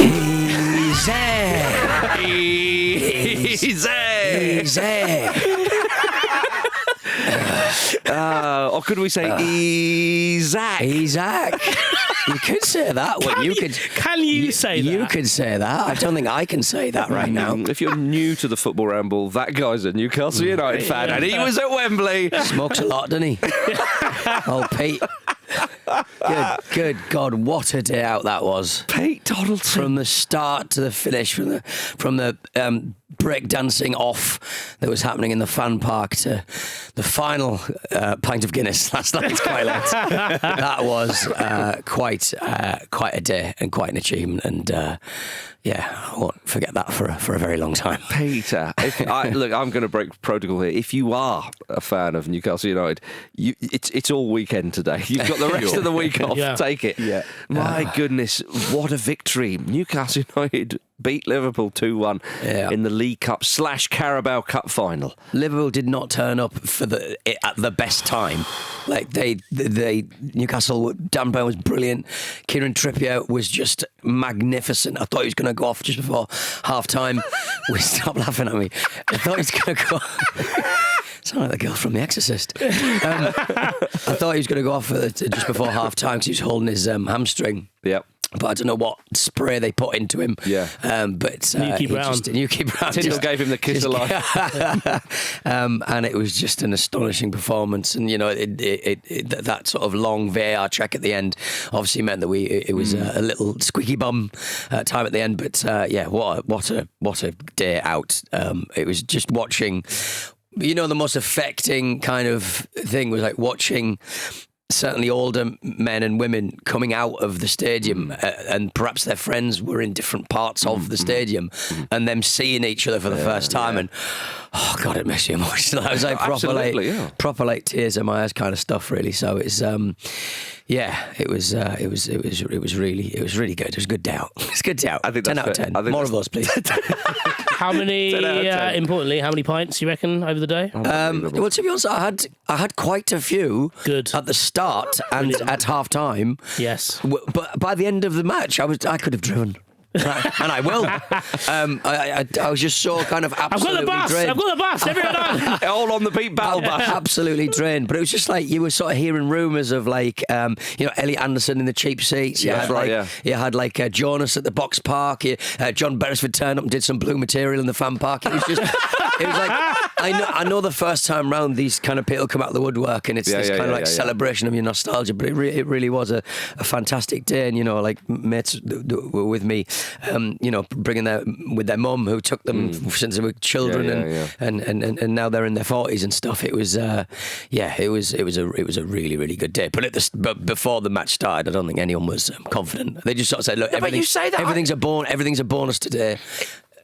Easy. Or could we say Isaac? You could say that. Can you say that? You could say that. I don't think I can say that right now. If you're new to the Football Ramble, that guy's a Newcastle United fan, and he was at Wembley. Smokes a lot, doesn't he? Oh, Pete. Good God, what a day out that was. Pete Donaldson. From the start to the finish, from the breakdancing off that was happening in the fan park to the final pint of Guinness last night's twilight. That was quite a day and quite an achievement, and I won't forget that for a very long time. Peter, look, I'm going to break protocol here. If you are a fan of Newcastle United, it's all weekend today. You've got the rest of the week off. Yeah. Take it. Yeah. My goodness, what a victory. Newcastle United beat Liverpool 2-1 in the League Cup / Carabao Cup Final. Liverpool did not turn up at the best time. Like they Newcastle, Dan Burn was brilliant. Kieran Trippier was just magnificent. I thought he was going to go off just before half time. Stop laughing at me. I thought he was going to go. Sound like the girl from The Exorcist. I thought he was going to go off just before half time because he was holding his hamstring. Yep. But I don't know what spray they put into him. Yeah. But Newquay Brown. Tindall gave him the kiss of life. And it was just an astonishing performance. And, you know, that sort of long VAR check at the end obviously meant that it was a little squeaky bum time at the end. But, what a day out. It was just watching... You know, the most affecting kind of thing was like watching certainly older men and women coming out of the stadium and perhaps their friends were in different parts of the stadium and them seeing each other for the first time and oh God, it makes me emotional. It was like proper like tears in my eyes kind of stuff really. So it's it was really good. It was a good day out. It's a good day out. I think 10 out of 10. More of those, please. How many? Importantly, how many pints you reckon over the day? Well, to be honest, I had quite a few. Good. At the start and at half time. Yes. But by the end of the match, I could have driven. And I will. I was just so kind of absolutely drained. I've got the bus. Everyone on. All on the Pete Ball bus. Absolutely drained. But it was just like you were sort of hearing rumours of like, Elliot Anderson in the cheap seats. You had Jonas at the box park. John Beresford turned up and did some blue material in the fan park. It was just... It was like, I know the first time round these kind of people come out of the woodwork and it's this kind of celebration of your nostalgia, but it really was a fantastic day. And, you know, like mates were with me, bringing with their mum who took them since they were children and now they're in their 40s and stuff. It was, it was a really, really good day. But before the match started, I don't think anyone was confident. They just sort of said, look, everything's a bonus today.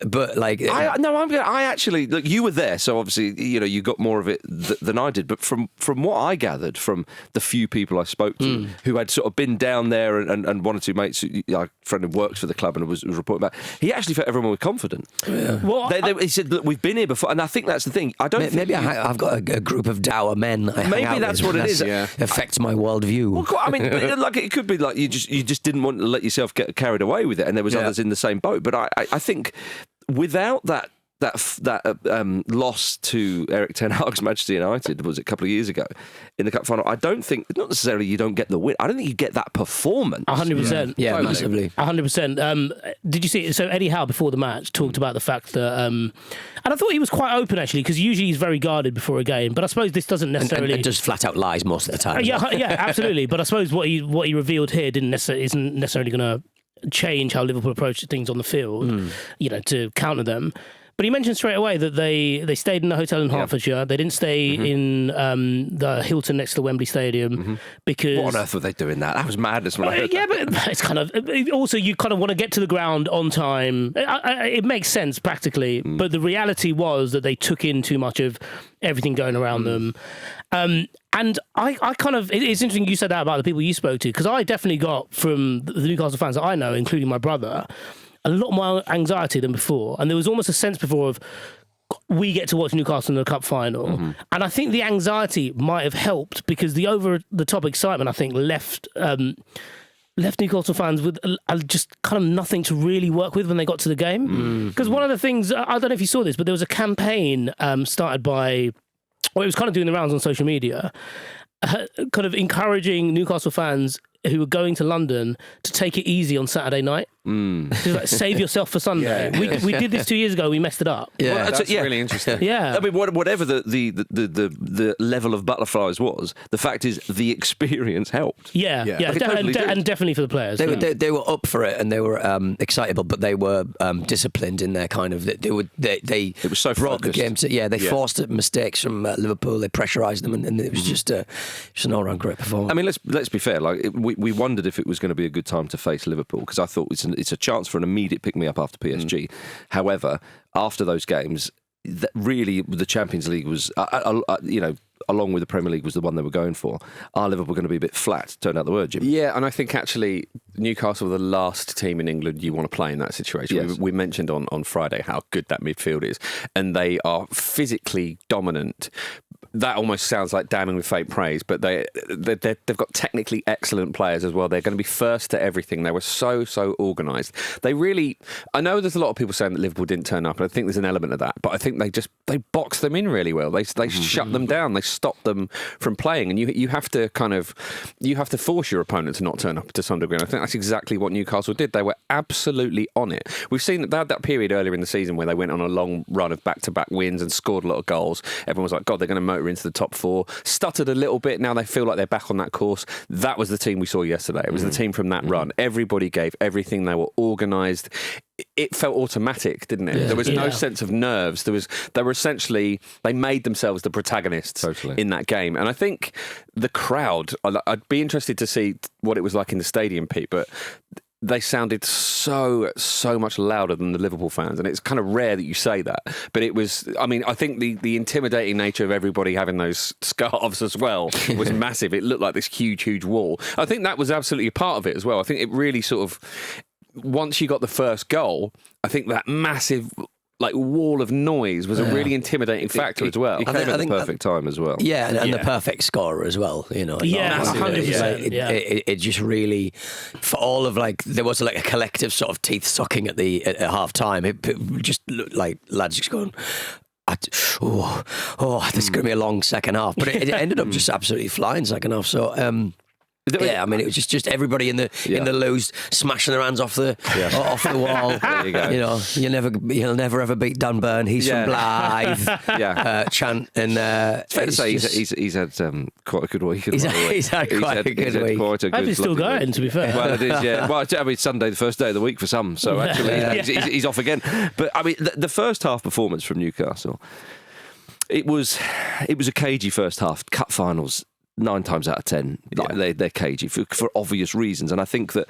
But like, I actually look. You were there, so obviously, you know, you got more of it than I did. But from what I gathered from the few people I spoke to who had sort of been down there and one or two mates, a friend who works for the club and was reporting back, he actually felt everyone was confident. Yeah. Well, he said, "Look, we've been here before," and I think that's the thing. I don't. Maybe I've got a group of dour men. Maybe that's what it is. Affects my worldview. Well, I mean, like it could be like you just didn't want to let yourself get carried away with it, and there was others in the same boat. But I think. Without that loss to Eric Ten Hag's Manchester United was a couple of years ago in the cup final, I don't think, not necessarily you don't get the win, I don't think you get that performance. 100%. Yeah, totally. Massively. 100%. Did you see, so Eddie Howe before the match talked about the fact that, and I thought he was quite open actually, because usually he's very guarded before a game, but I suppose this doesn't necessarily... And just flat out lies most of the time. Yeah, absolutely. But I suppose what he revealed here isn't necessarily going to change how Liverpool approach things on the field, to counter them. But he mentioned straight away that they stayed in a hotel in Hertfordshire. They didn't stay in the Hilton next to the Wembley Stadium because... What on earth were they doing that? That was madness when I heard that. But it's kind of... Also, you kind of want to get to the ground on time. It makes sense practically, but the reality was that they took in too much of everything going around them. And I kind of... It's interesting you said that about the people you spoke to, because I definitely got from the Newcastle fans that I know, including my brother, a lot more anxiety than before. And there was almost a sense before of, we get to watch Newcastle in the cup final. And I think the anxiety might have helped because the over-the-top excitement, I think, left left Newcastle fans with just kind of nothing to really work with when they got to the game. Because one of the things, I don't know if you saw this, but there was a campaign started by, well, it was kind of doing the rounds on social media, kind of encouraging Newcastle fans who were going to London to take it easy on Saturday night. Like, save yourself for Sunday. We did this 2 years ago. We messed it up. Yeah, well, that's really interesting. Yeah, I mean, whatever the level of butterflies was, the fact is the experience helped. Yeah. And definitely for the players. They were up for it and they were excitable, but they were disciplined in their kind of. They it was so brought focused. the game to. They forced mistakes from Liverpool. They pressurised them, and it was just an all-round great performance. I mean, let's be fair. Like we wondered if it was going to be a good time to face Liverpool, because I thought it's a chance for an immediate pick-me-up after PSG. However, after those games, really the Champions League was, along with the Premier League, was the one they were going for. Are Liverpool going to be a bit flat? Turned out the word, Jim. Yeah, and I think actually Newcastle were the last team in England you want to play in that situation. Yes. We mentioned on Friday how good that midfield is, and they are physically dominant. That almost sounds like damning with faint praise, but they've got technically excellent players as well. They're going to be first to everything. They were so organised. They really, I know there's a lot of people saying that Liverpool didn't turn up, and I think there's an element of that, but I think they boxed them in really well. They shut them down. They stopped them from playing, and you have to force your opponent to not turn up to some degree. And I think that's exactly what Newcastle did. They were absolutely on it. We've seen that they had that period earlier in the season where they went on a long run of back-to-back wins and scored a lot of goals. Everyone was like, God, they're going to motor into the top four. Stuttered a little bit. Now they feel like they're back on that course. That was the team we saw yesterday. It was the team from that run. Everybody gave everything. They were organised. It felt automatic, didn't it? There was no sense of nerves. They made themselves the protagonists in that game. And I think the crowd, I'd be interested to see what it was like in the stadium, Pete, but they sounded so much louder than the Liverpool fans, and it's kind of rare that you say that. But it was, I mean, I think the intimidating nature of everybody having those scarves as well was massive. It looked like this huge wall. I think that was absolutely a part of it as well. I think it really sort of, once you got the first goal, I think that massive wall of noise was a really intimidating factor as well. It came at the perfect time as well. Yeah, and the perfect scorer as well. 100%. It just really, for all of there was a collective sort of teeth sucking at half time. It just looked like lads just going, this is going to be a long second half. But it ended up just absolutely flying second half. So. I mean, it was just everybody in the loos smashing their hands off the wall. There you go. You'll never ever beat Dan Burn. He's from Blythe. Chant and it's fair to say he's had quite a good week. He's had quite a good week. I hope he's still going. To be fair, well, it is. Yeah. Well, I mean, Sunday, the first day of the week for some. So actually, he's off again. But I mean, the first half performance from Newcastle, it was a cagey first half. Cup finals. 9 times out of 10, they're cagey for obvious reasons, and I think that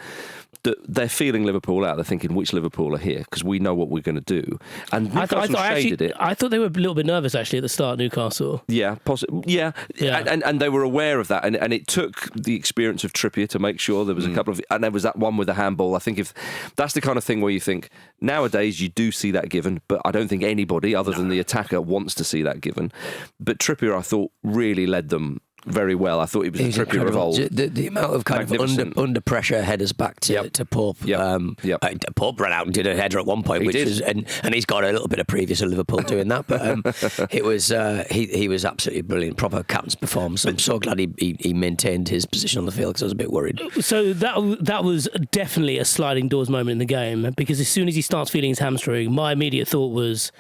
they're feeling Liverpool out. They're thinking, which Liverpool are here? Because we know what we're going to do. And Newcastle shaded it. I thought they were a little bit nervous actually at the start, Newcastle. Yeah, possibly. And they were aware of that, and it took the experience of Trippier to make sure there was a couple of, and there was that one with the handball. I think if that's the kind of thing where you think nowadays you do see that given, but I don't think anybody other than the attacker wants to see that given. But Trippier, I thought, really led them very well. I thought he was a Trippier of old. The amount of kind of under pressure headers back to Pope. Pope ran out and did a header at one point, and he's got a little bit of previous at Liverpool doing that. But it was he was absolutely brilliant, proper captain's performance. I'm so glad he maintained his position on the field because I was a bit worried. So that was definitely a sliding doors moment in the game, because as soon as he starts feeling his hamstring, my immediate thought was,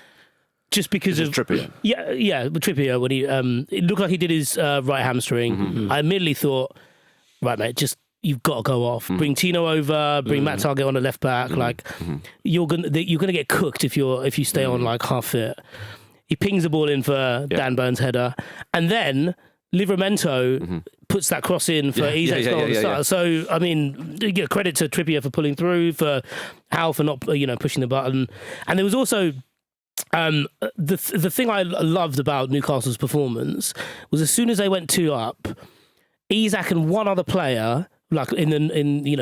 just because of Trippier. Trippier, when he it looked like he did his right hamstring. I immediately thought, right, mate, just you've got to go off. Bring Tino over, bring Matt Targett on the left back. You're gonna get cooked if you stay on half fit. He pings the ball in for Dan Burns' header, and then Livramento puts that cross in for Isak's goal at the start. So I mean, you get credit to Trippier for pulling through, for Howe for not pushing the button, and there was also. The thing I loved about Newcastle's performance was as soon as they went 2 up, Isak and one other player like in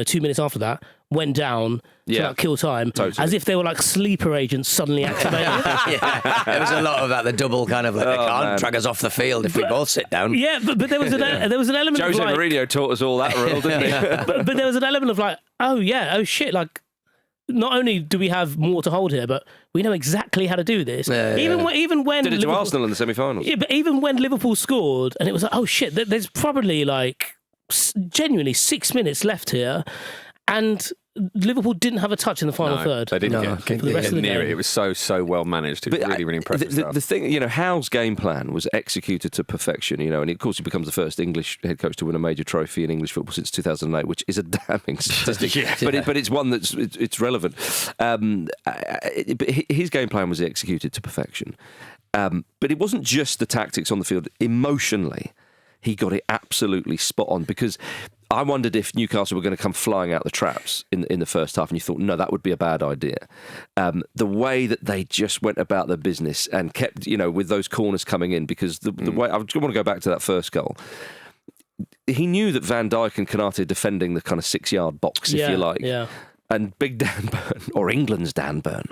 2 minutes after that, went down to like kill time, as if they were like sleeper agents suddenly activated. There was a lot of that. The double kind of like they can't drag us off the field if we both sit down. Yeah, but there was an element. Jose of like, Mourinho taught us all that rule, didn't he? but there was an element of like, oh shit, like. Not only do we have more to hold here, but we know exactly how to do this. Even when did it to Arsenal in the semi-finals. Yeah, but even when Liverpool scored, and it was like, oh shit, there's probably like genuinely 6 minutes left here, and Liverpool didn't have a touch in the final third. They didn't get for the rest of the near game. it. It was so well managed. It was really impressive stuff. The thing, Howe's game plan was executed to perfection, and of course he becomes the first English head coach to win a major trophy in English football since 2008, which is a damning statistic. But it's one that's it's relevant. But his game plan was executed to perfection. But it wasn't just the tactics on the field. Emotionally, he got it absolutely spot on, because I wondered if Newcastle were going to come flying out the traps in the first half, and you thought, no, that would be a bad idea. The way that they just went about their business and kept, with those corners coming in, because the way, I want to go back to that first goal. He knew that Van Dijk and Konate defending the kind of 6-yard box, if you like. Yeah. And big Dan Burn, or England's Dan Burn,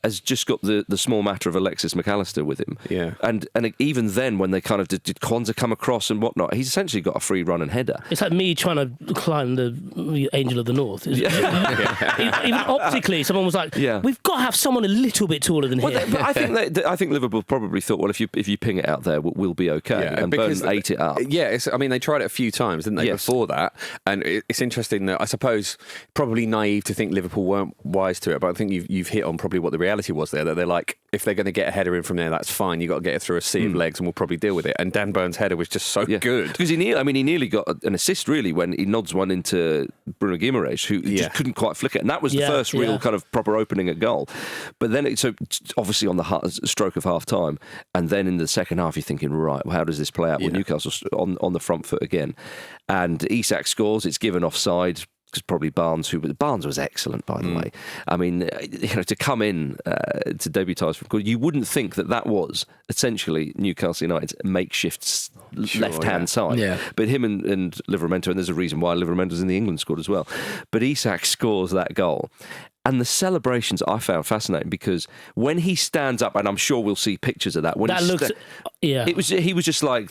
has just got the small matter of Alexis McAllister with him. Yeah. And even then, when they kind of did Kwanzaa come across and whatnot, he's essentially got a free run and header. It's like me trying to climb the Angel of the North. Even optically, someone was like, we've got to have someone a little bit taller than him. But I think Liverpool probably thought, well, if you ping it out there, we'll be okay. Yeah, and Burn ate it up. Yeah, they tried it a few times, didn't they, before that? And it's interesting that, I suppose, probably naive to think Liverpool weren't wise to it, but I think you've hit on probably what the reality was there, that they're like, if they're going to get a header in from there, that's fine, you've got to get it through a sea of legs and we'll probably deal with it. And Dan Burn's header was just so good. Because he nearly got an assist, really, when he nods one into Bruno Guimaraes, who just couldn't quite flick it. And that was the first real kind of proper opening at goal. But then, so obviously on the stroke of half-time, and then in the second half, you're thinking, right, well, how does this play out? Well, Newcastle on the front foot again. And Isak scores, it's given offside, because probably Barnes was excellent, by the way. I mean, to come in to debutise from goal, you wouldn't think that was essentially Newcastle United's makeshift left-hand side. Yeah. But him and Livramento, and there's a reason why Livramento's in the England squad as well. But Isak scores that goal. And the celebrations I found fascinating, because when he stands up, and I'm sure we'll see pictures of that. He was just like...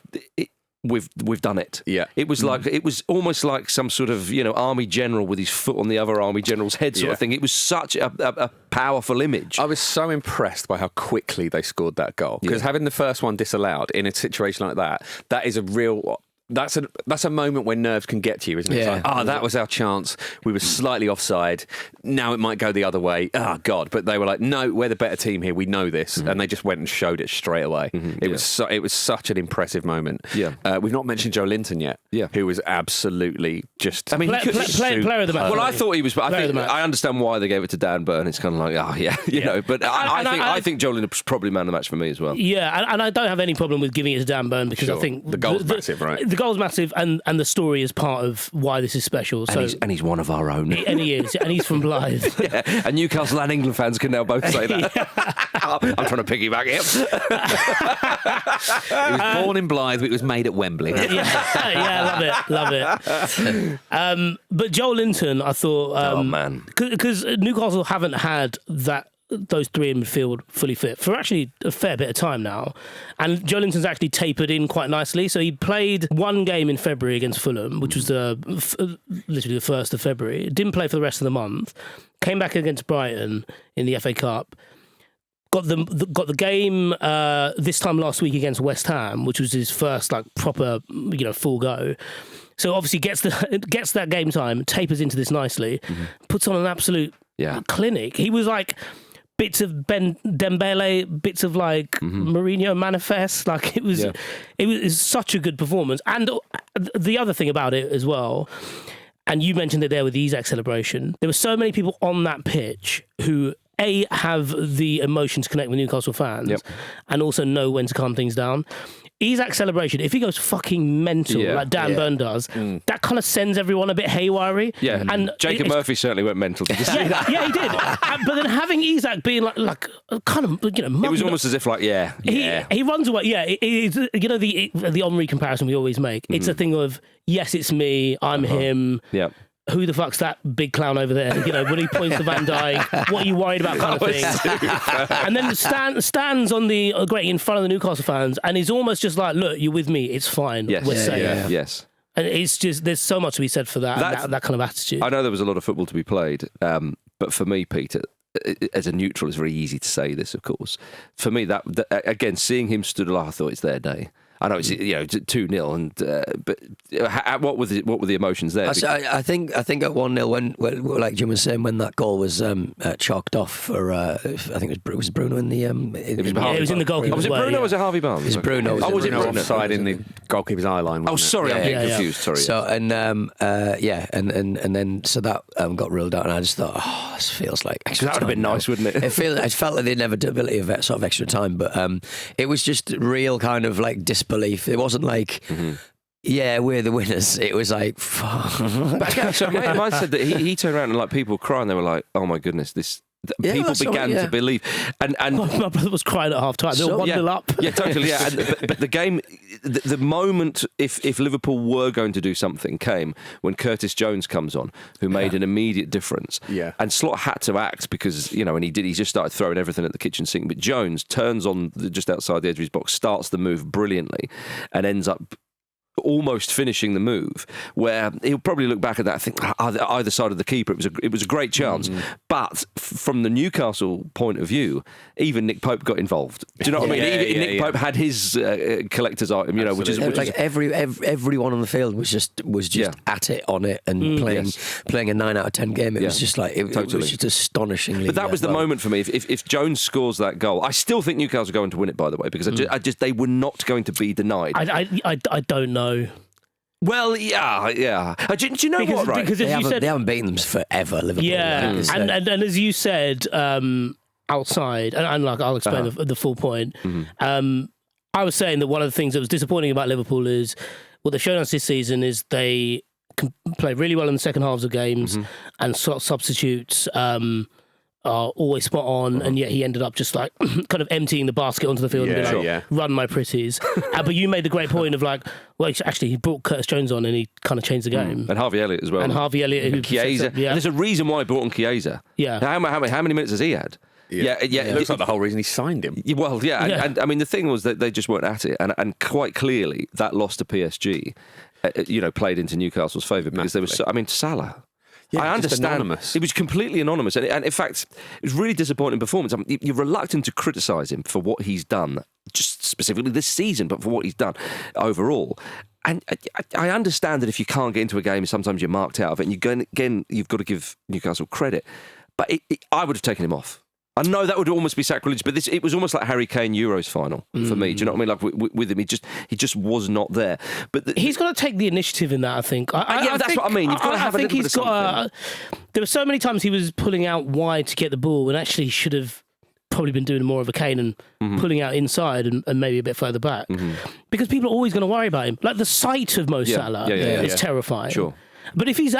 We've done it. Yeah, it was like it was almost like some sort of army general with his foot on the other army general's head sort of thing. It was such a powerful image. I was so impressed by how quickly they scored that goal, because having the first one disallowed in a situation like that is a real. That's a moment when nerves can get to you, isn't it? Yeah. It's like, that was our chance. We were slightly offside. Now it might go the other way. Oh, God. But they were like, no, we're the better team here. We know this. And they just went and showed it straight away. It was such an impressive moment. Yeah. We've not mentioned Joe Linton yet, who was absolutely just... I mean, player of the match. Well, I thought he was... I understand why they gave it to Dan Burn. It's kind of like, but I think Joe Linton was probably man of the match for me as well. Yeah, and I don't have any problem with giving it to Dan Burn, because I think... The goal's massive, right? The goal's massive, and the story is part of why this is special. And he's one of our own. And he is, and he's from Blythe. And Newcastle and England fans can now both say that. I'm trying to piggyback him. He was born in Blythe, but it was made at Wembley. Love it. But Joe Linton, I thought... Because Newcastle haven't had those three in midfield fully fit for actually a fair bit of time now, and Joe Linton's actually tapered in quite nicely. So he played one game in February against Fulham, which was literally the 1st of February. Didn't play for the rest of the month. Came back against Brighton in the FA Cup. Got the game this time last week against West Ham, which was his first proper full go. So obviously gets that game time, tapers into this nicely, puts on an absolute clinic. He was like bits of Ben Dembele, bits of Mourinho manifest. It was such a good performance. And the other thing about it as well, and you mentioned it there with the Isak celebration, there were so many people on that pitch who have the emotion to connect with Newcastle fans, and also know when to calm things down. Isak's celebration, if he goes fucking mental like Dan Burn does, that kind of sends everyone a bit haywire. Yeah, and Jacob Murphy certainly went mental. Did you see that? Yeah, he did. But then having Isak being like kind of, it was almost as if like, he runs away. Yeah, it's, the Henry comparison we always make. It's a thing of, yes, it's me, I'm him. Yeah. Who the fuck's that big clown over there? When he points to Van Dijk, what are you worried about, kind of thing. And then stands on the grating in front of the Newcastle fans, and he's almost just like, "Look, you're with me. It's fine. Yes. We're safe." Yes. And it's just there's so much to be said for that kind of attitude. I know there was a lot of football to be played, but for me, Peter, as a neutral, it's very easy to say this. Of course, for me, that again, seeing him stood alive, I thought it's their day. I know it's 2-0, and but what were the emotions there? I think at 1-0 when like Jim was saying, when that goal was chalked off for I think it was Bruno in the it was in the goalkeeper's was it Bruno or was it Harvey Barnes? It was Bruno. Was it Bruno offside in the goalkeeper's eye line? Oh, sorry, I'm getting confused. Sorry. So and then so that got ruled out, and I just thought, this feels like extra that would have been nice, wouldn't it? It felt like the inevitability of sort of extra time, but it was just real kind of like disbelief. It wasn't like, we're the winners. It was like, But again, so mine said that he turned around and like people were crying. They were like, oh my goodness, people began to believe. And my brother was crying at half time. They were 1-0 up. Yeah, totally. Yeah, but the game, the moment if Liverpool were going to do something came when Curtis Jones comes on, who made an immediate difference. Yeah, and Slot had to act because and he did. He just started throwing everything at the kitchen sink. But Jones turns on just outside the edge of his box, starts the move brilliantly, and ends up almost finishing the move, where he'll probably look back at that and think either side of the keeper, it was a great chance. But from the Newcastle point of view, even Nick Pope got involved. Do you know what I mean? Even Nick Pope had his collector's item, which is like everyone on the field was just at it, on it, and playing a 9 out of 10 game. It was just like it was just astonishingly. But that was the moment for me. If Jones scores that goal, I still think Newcastle are going to win it. By the way, because I just they were not going to be denied. I don't know. Well, yeah. Do you know what? Right, because they haven't beaten them forever, Liverpool. Yeah, and as you said, outside, and like I'll explain the full point. I was saying that one of the things that was disappointing about Liverpool is what they've shown us this season is they can play really well in the second halves of games, and substitutes are always spot on, and yet he ended up just like kind of emptying the basket onto the field and being like, run my pretties. But you made the great point of like, well, actually he brought Curtis Jones on and he kind of changed the game. And Harvey Elliott as well. And Harvey Elliott. And Chiesa. And there's a reason why he brought on Chiesa. Yeah. How many minutes has he had? Yeah. It looks like the whole reason he signed him. Well, and I mean, the thing was that they just weren't at it. And quite clearly, that loss to PSG, played into Newcastle's favour because there was, Salah. Yeah, I understand. Anonymous. It was completely anonymous. And in fact, it was really disappointing performance. You're reluctant to criticise him for what he's done, just specifically this season, but for what he's done overall. And I understand that if you can't get into a game, sometimes you're marked out of it. And you've got to give Newcastle credit. But I would have taken him off. I know that would almost be sacrilege, but it was almost like Harry Kane Euros final for me. Do you know what I mean? Like with him, he just was not there. But he's got to take the initiative in that. I think. That's what I mean. You've got to have a little bit of something. There were so many times he was pulling out wide to get the ball, and actually he should have probably been doing more of a Kane and pulling out inside and maybe a bit further back, because people are always going to worry about him. Like the sight of Mo Salah is terrifying. Sure. But if he's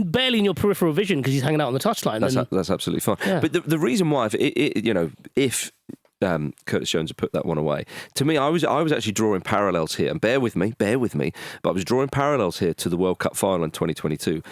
barely in your peripheral vision because he's hanging out on the touchline, that's absolutely fine. Yeah. But the reason why, if Curtis Jones had put that one away, to me, I was actually drawing parallels here, and bear with me, but I was drawing parallels here to the World Cup final in 2022.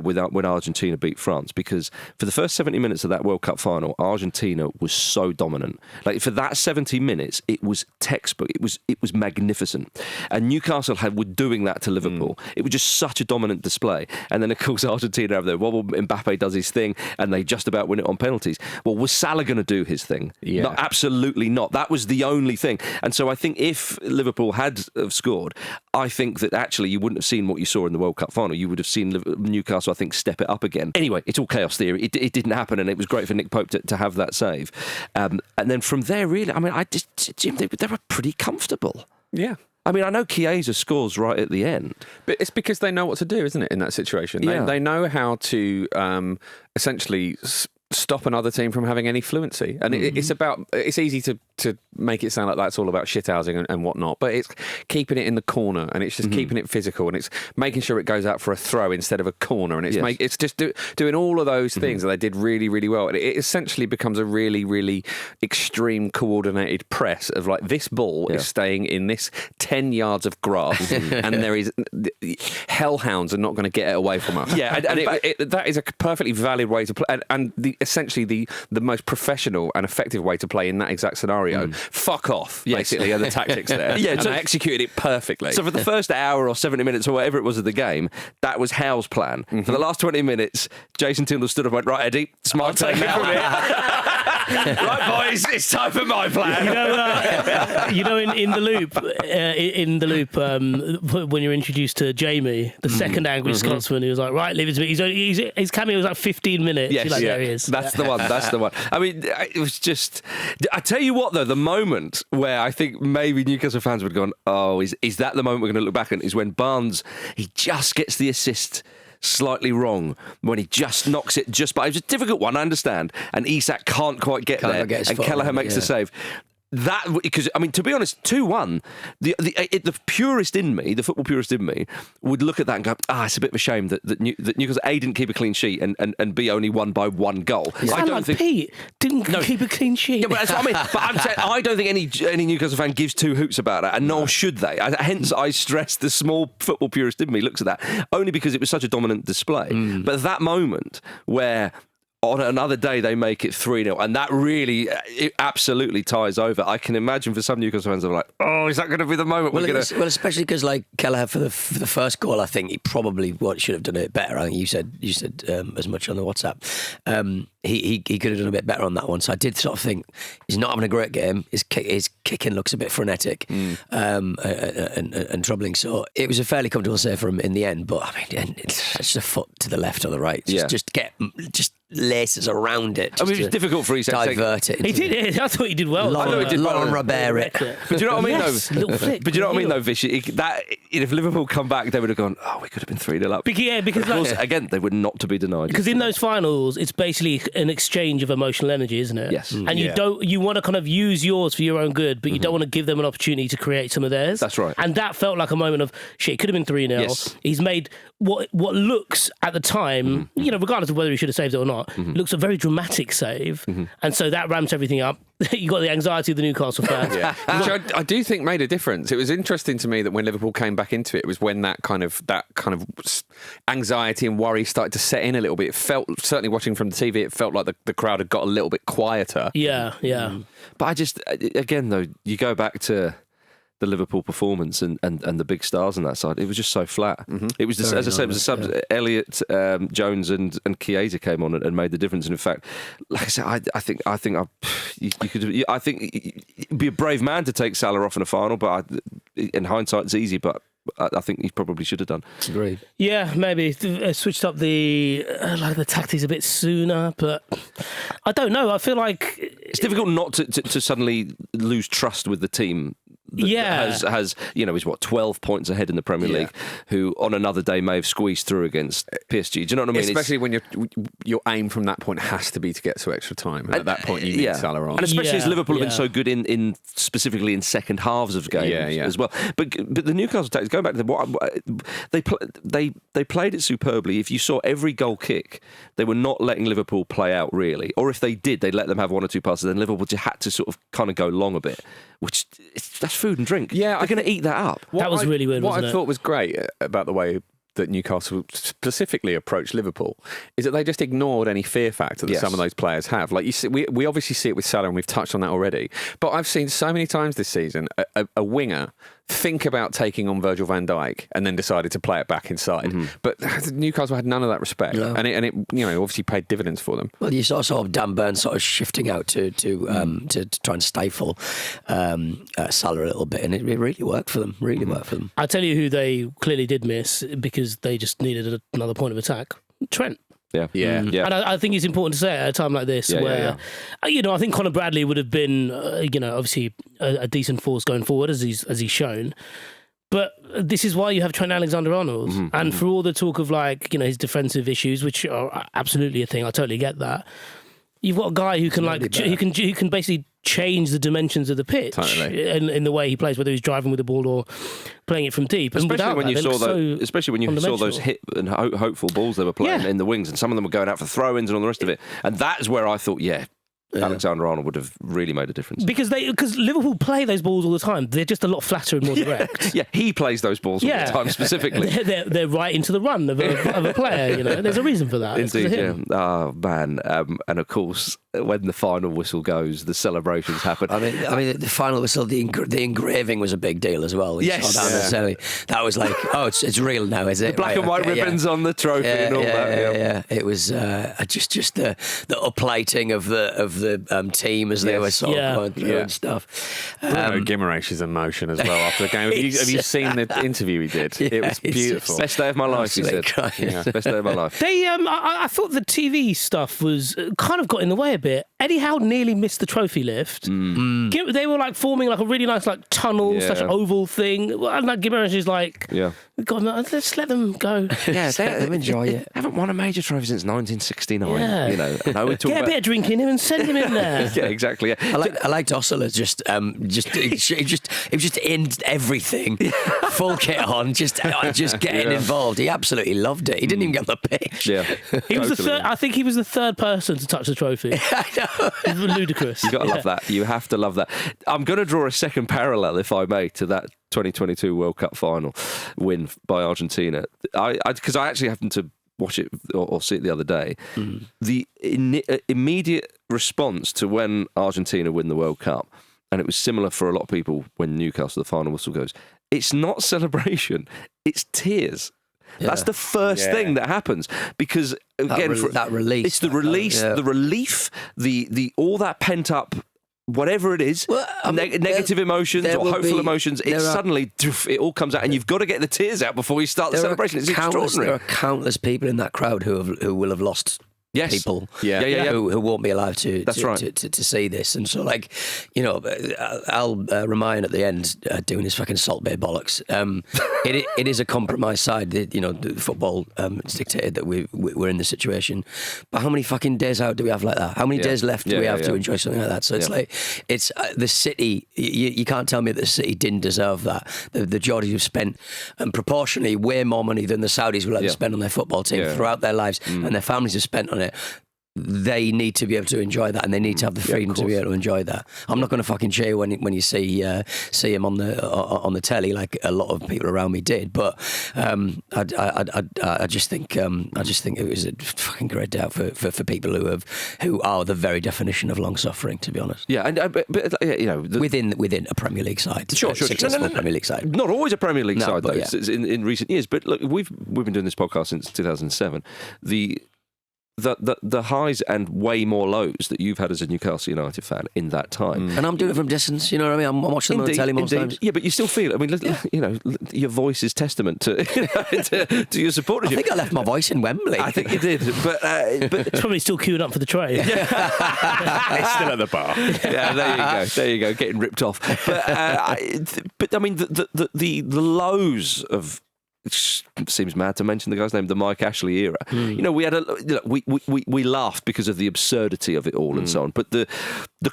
When Argentina beat France, because for the first 70 minutes of that World Cup final, Argentina was so dominant. Like for that 70 minutes, it was textbook. It was magnificent, and Newcastle were doing that to Liverpool. It was just such a dominant display. And then of course Argentina have their wobble. Mbappe does his thing, and they just about win it on penalties. Well, was Salah going to do his thing? Yeah, no, absolutely not. That was the only thing. And so I think if Liverpool had scored, I think that actually you wouldn't have seen what you saw in the World Cup final. You would have seen Newcastle, I think, step it up again. Anyway, it's all chaos theory. It didn't happen, and it was great for Nick Pope to have that save. And then from there, really, Jim, they were pretty comfortable. Yeah. I mean, I know Chiesa scores right at the end. But it's because they know what to do, isn't it, in that situation? They know how to essentially stop another team from having any fluency. And it's easy to make it sound like that's all about shithousing and whatnot, but it's keeping it in the corner, and it's just keeping it physical, and it's making sure it goes out for a throw instead of a corner, and it's just doing all of those things that they did really, really well. And it essentially becomes a really, really extreme coordinated press of like, this ball is staying in this 10 yards of grass, and there is hellhounds are not going to get it away from us. Yeah, and that is a perfectly valid way to play, and essentially the most professional and effective way to play in that exact scenario. Fuck off, basically, are the tactics there. And I executed it perfectly. So for the first hour or 70 minutes or whatever it was of the game, that was Howe's plan. For the last 20 minutes, Jason Tindall stood up and went, right, Eddie, it's my turn now. Right, boys, it's time for my plan. In the loop, when you're introduced to Jamie, the second angry Scotsman, he was like, right, leave it to me. His cameo was like 15 minutes. Yes, there he is. That's the one. That's the one. I mean, it was just. I tell you what, though, the moment where I think maybe Newcastle fans would have gone, oh, is that the moment we're going to look back on? Is when Barnes, he just gets the assist slightly wrong, when he just knocks it just by. It was a difficult one, I understand, and Isak can't quite get there, and Kelleher makes the save. That, because I mean, to be honest, 2-1. The purist in me, the football purist in me, would look at that and go, it's a bit of a shame that Newcastle A didn't keep a clean sheet and B only won by 1 goal. Yeah. I don't think Pete didn't keep a clean sheet. Yeah, but that's what I mean. But I'm saying, I don't think any Newcastle fan gives two hoots about it, and nor should they. Hence, I stress the small football purist in me looks at that only because it was such a dominant display. But that moment where, on another day, they make it 3-0, and that really, it absolutely ties over. I can imagine for some Newcastle fans, they're like, "Oh, is that going to be the moment we're going to?" Well, especially because like Kelleher for the first goal, I think he probably should have done it better. I think you said as much on the WhatsApp. He could have done a bit better on that one. So I did sort of think he's not having a great game. His kicking looks a bit frenetic and troubling. So it was a fairly comfortable save for him in the end. But I mean, it's just a foot to the left or the right. Just laces around it. I mean, it's difficult for Isak to divert it. He did. I thought he did well. I thought he did well. Robert. But do you know what I mean, though? But do you know what I mean, though, Vish? If Liverpool come back, they would have gone, we could have been 3-0 up. Because of course, again, they were not to be denied. Because in those finals, it's basically an exchange of emotional energy, isn't it? Yes. And you want to kind of use yours for your own good, but you don't want to give them an opportunity to create some of theirs. That's right. And that felt like a moment of, shit, it could have been 3-0. Yes. He's made what looks at the time, regardless of whether he should have saved it or not, looks a very dramatic save. And so that ramps everything up. You got the anxiety of the Newcastle fans. Which I do think made a difference. It was interesting to me that when Liverpool came back into it, was when that kind of anxiety and worry started to set in a little bit. It felt, certainly watching from the TV, it felt like the crowd had got a little bit quieter. Yeah. But I just, again, though, you go back to the Liverpool performance and the big stars on that side, it was just so flat. It was, as I said, it was the subs. Yeah. Elliott, Jones, and Chiesa came on and made the difference. And in fact, like I said, I think it'd be a brave man to take Salah off in a final. But in hindsight, it's easy. But I think he probably should have done. Agreed. Yeah, maybe switched up the tactics a bit sooner, but I don't know. I feel like it's difficult not to suddenly lose trust with the team. Has is 12 points ahead in the Premier League, who on another day may have squeezed through against PSG. Do you know what I mean? Especially when your aim from that point has to be to get to extra time. And at that point, you need Salah on. And especially as Liverpool have been so good in specifically in second halves of games as well. But the Newcastle tactics, going back to what they played it superbly. If you saw every goal kick, they were not letting Liverpool play out really. Or if they did, they'd let them have one or two passes. Then Liverpool just had to sort of kind of go long a bit, which that's food and drink. Yeah, they're going to eat that up. That was really weird. What I thought was great about the way that Newcastle specifically approached Liverpool is that they just ignored any fear factor that some of those players have. Like you see, we obviously see it with Salah, and we've touched on that already. But I've seen so many times this season a winger think about taking on Virgil van Dijk and then decided to play it back inside. But Newcastle had none of that respect, and it obviously paid dividends for them. Well, you saw Dan Burns sort of shifting out to try and stifle Salah a little bit, and it really worked for them. I'll tell you who they clearly did miss because they just needed another point of attack. Trent. Yeah. And I think it's important to say at a time like this where, I think Conor Bradley would have been, obviously a decent force going forward as he's shown. But this is why you have Trent Alexander-Arnold. And for all the talk of his defensive issues, which are absolutely a thing, I totally get that. You've got a guy who can who can basically change the dimensions of the pitch in the way he plays, whether he's driving with the ball or playing it from deep. Especially when you saw those hit and hopeful balls they were playing in the wings, and some of them were going out for throw-ins and all the rest of it. And that's where I thought, Alexander-Arnold would have really made a difference. Because Liverpool play those balls all the time. They're just a lot flatter and more direct. Yeah, he plays those balls all the time specifically. They're right into the run of a player, you know. There's a reason for that. Indeed, yeah. Oh, man. And of course, when the final whistle goes, the celebrations happen. I mean, the final whistle, the engraving was a big deal as well. Yes. That was like, it's real now, is it? The black and white ribbons on the trophy and all that. Yeah. It was just the uplighting of the team as they were sort of going through and stuff. Bruno Guimarães' emotion as well after the game. Have you seen the interview he did? It was beautiful. Best day of my life, he said. Best day of my life. I thought the TV stuff was kind of got in the way a bit. Eddie Howe nearly missed the trophy lift. They were like forming like a really nice like tunnel / oval thing. And like Guimarães is like, God, let's let them go. Yeah, let them enjoy it. Haven't won a major trophy since 1969. Yeah. You know, get a bit of drink in him and send him in there. Yeah, exactly. Yeah. I liked Osler just in everything, full kit on, just getting involved. He absolutely loved it. He didn't even get on the pitch. Yeah, he was the third. I think he was the third person to touch the trophy. I know. It was ludicrous. You got to love that. You have to love that. I'm going to draw a second parallel, if I may, to that 2022 World Cup final win by Argentina. Because I actually happened to watch it or see it the other day. The immediate response to when Argentina win the World Cup, and it was similar for a lot of people when Newcastle, the final whistle goes, it's not celebration, it's tears. Yeah. That's the first thing that happens, because again, that release, it's the release, the relief, the all that pent up, whatever it is, negative emotions or hopeful emotions. It suddenly it all comes out, and you've got to get the tears out before you start the celebration. It's extraordinary. There are countless people in that crowd who will have lost. People who won't be alive to see this. And so, like, you know, Al Ramayan at the end doing his fucking Salt Bay bollocks. It is a compromised side. You know, the football it's dictated that we're in this situation. But how many fucking days out do we have like that? How many days left do we have to enjoy something like that? So it's like, it's the City. You can't tell me that the City didn't deserve that. The Geordies have spent proportionally way more money than the Saudis will ever spend on their football team throughout their lives, and their families have spent on it. They need to be able to enjoy that, and they need to have the freedom to be able to enjoy that. I'm not going to fucking cheer when you see him on the telly like a lot of people around me did, but I just think it was a fucking great day out for people who are the very definition of long suffering, to be honest. Yeah, and but you know, within a Premier League side, successful Premier League side, not always a Premier League side though. Yeah. In recent years, but look, we've been doing this podcast since 2007. The highs and way more lows that you've had as a Newcastle United fan in that time. And I'm doing it from distance, you know what I mean? I'm watching them on the telly most times. Yeah, but you still feel it. I mean, you know, your voice is testament to your supporters. I think I left my voice in Wembley. I think you did, but it's probably still queued up for the train. It's still at the bar. Yeah, there you go, getting ripped off. But I mean, the lows of. It seems mad to mention the guy's name, the Mike Ashley era. You know, we had we laughed because of the absurdity of it all and so on. But the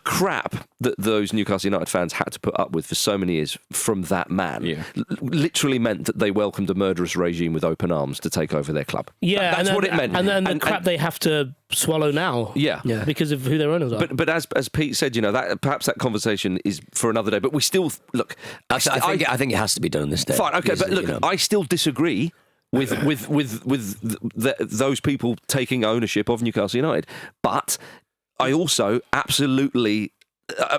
crap that those Newcastle United fans had to put up with for so many years from that man literally meant that they welcomed a murderous regime with open arms to take over their club. Yeah, that's what it meant. And then the crap they have to swallow now. Yeah, because of who their owners are. But as Pete said, you know, that perhaps that conversation is for another day. But we still look. I think it has to be done on this day. Fine, okay, but look, you know, I still disagree with those people taking ownership of Newcastle United, but I also absolutely.